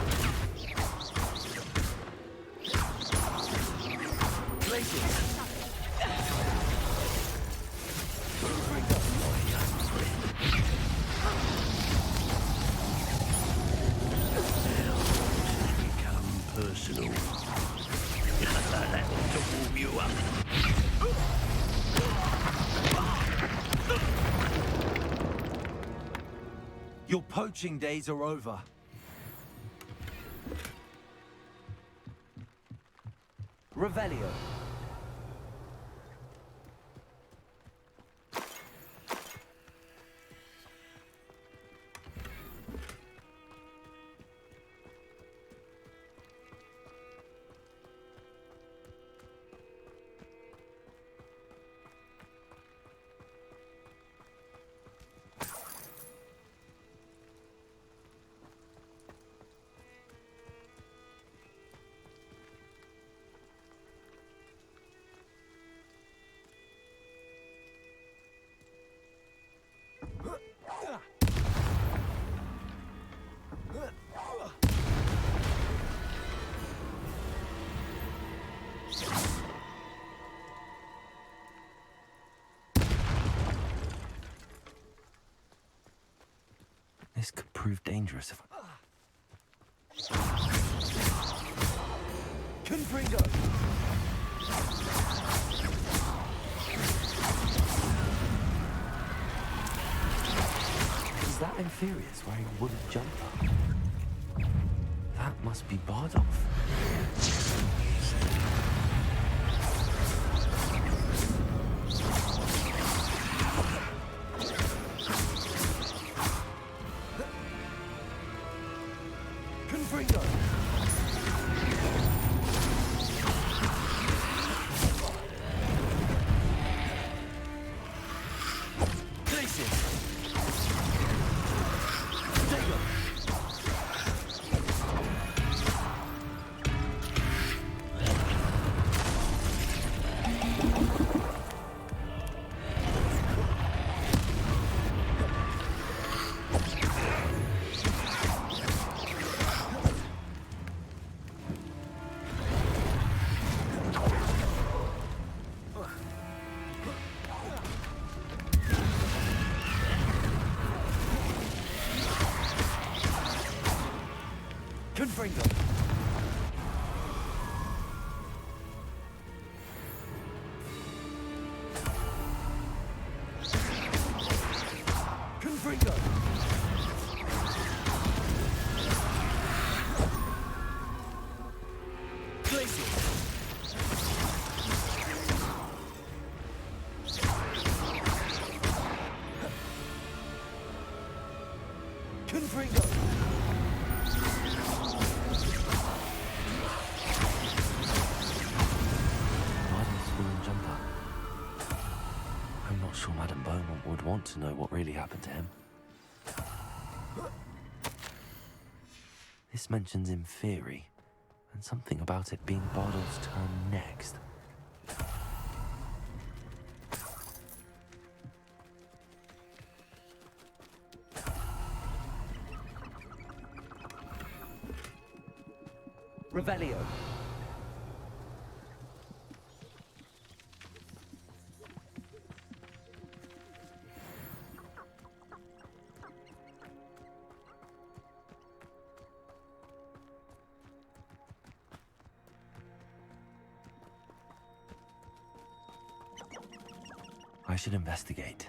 Places. Personal. That to warm you up. Your poaching days are over. Revelio. This could prove dangerous if Confringo! Is that Inferius wearing a wooden jumper? That must be Bardolph. Confringo! Confringo! Confringo! Glacier! Confringo! I'm not sure Madame Beaumont would want to know what really happened to him. This mentions Inferi, and something about it being Bardolph's turn next. Revelio. I should investigate.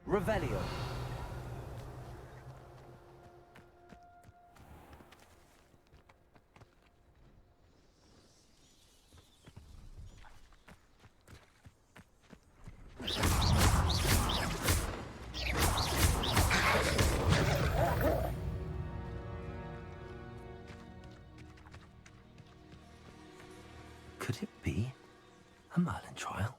Revelio. Could it be a Merlin trial?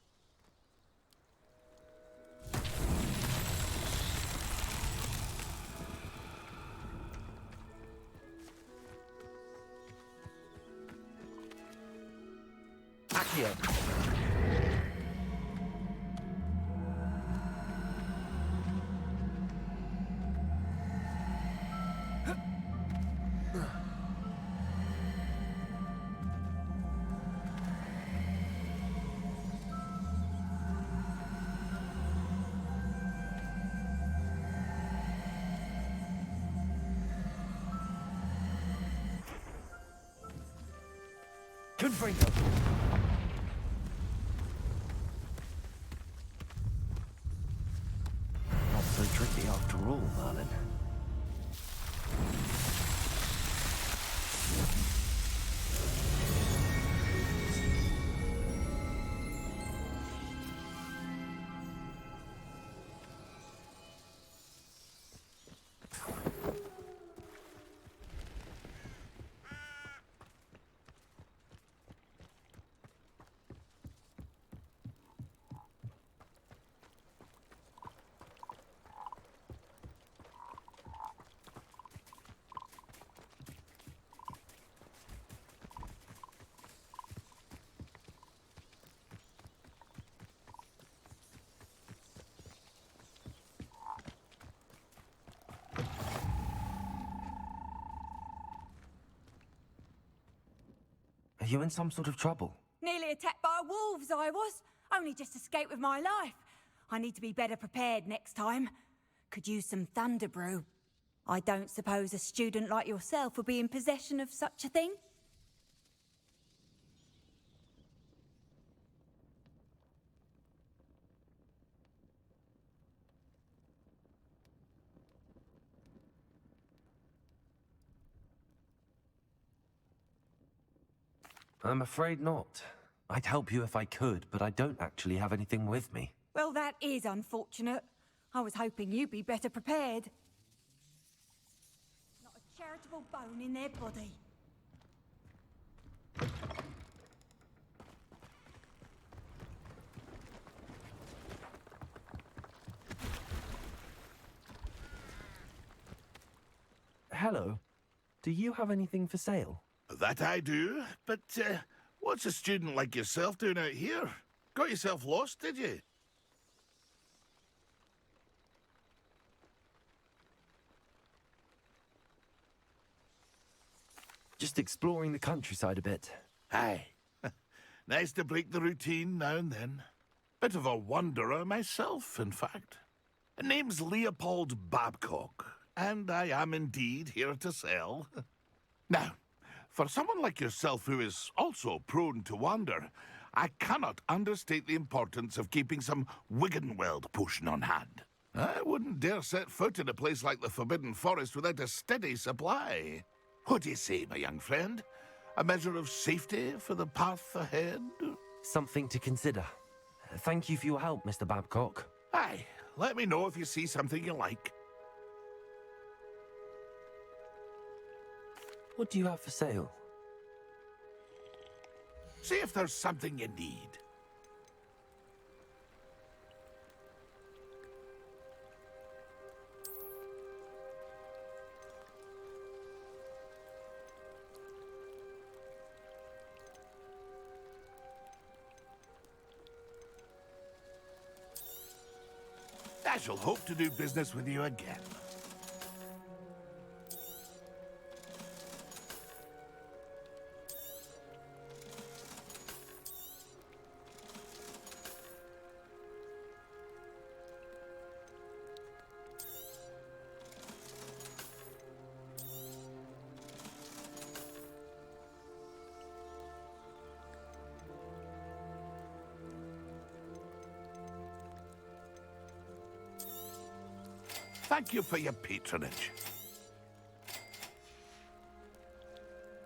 Accio. Confringo. Not so tricky after all, Merlin. you in some sort of trouble? Nearly attacked by wolves, I was. Only just escaped with my life. I need to be better prepared next time. Could use some thunder brew. I don't suppose a student like yourself would be in possession of such a thing? I'm afraid not. I'd help you if I could, but I don't actually have anything with me. Well, that is unfortunate. I was hoping you'd be better prepared. Not a charitable bone in their body. Hello. Do you have anything for sale? That I do, but what's a student like yourself doing out here? Got yourself lost, did you? Just exploring the countryside a bit. Aye. Nice to break the routine now and then. Bit of a wanderer myself, in fact. Name's Leopold Babcock, and I am indeed here to sell. Now, for someone like yourself who is also prone to wander, I cannot understate the importance of keeping some Wiggenweld potion on hand. I wouldn't dare set foot in a place like the Forbidden Forest without a steady supply. What do you say, my young friend? A measure of safety for the path ahead? Something to consider. Thank you for your help, Mr. Babcock. Aye, let me know if you see something you like. What do you have for sale? See if there's something you need. I shall hope to do business with you again. Thank you for your patronage.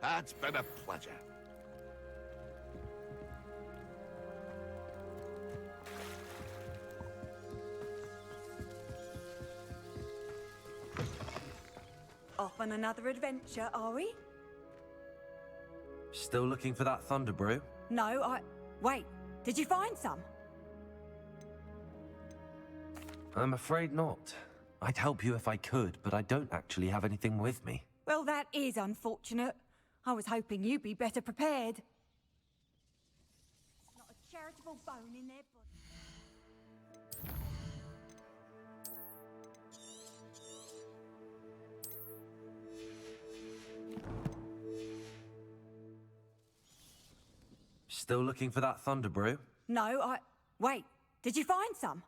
It's been a pleasure. Off on another adventure, are we? Still looking for that thunder brew? No, Wait, did you find some? I'm afraid not. I'd help you if I could, but I don't actually have anything with me. Well, that is unfortunate. I was hoping you'd be better prepared. Not a charitable bone in their body. Still looking for that thunder brew? No, Wait, did you find some?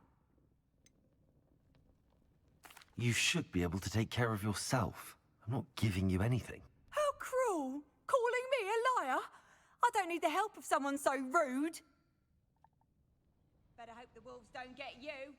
You should be able to take care of yourself. I'm not giving you anything. How cruel! Calling me a liar? I don't need the help of someone so rude. Better hope the wolves don't get you.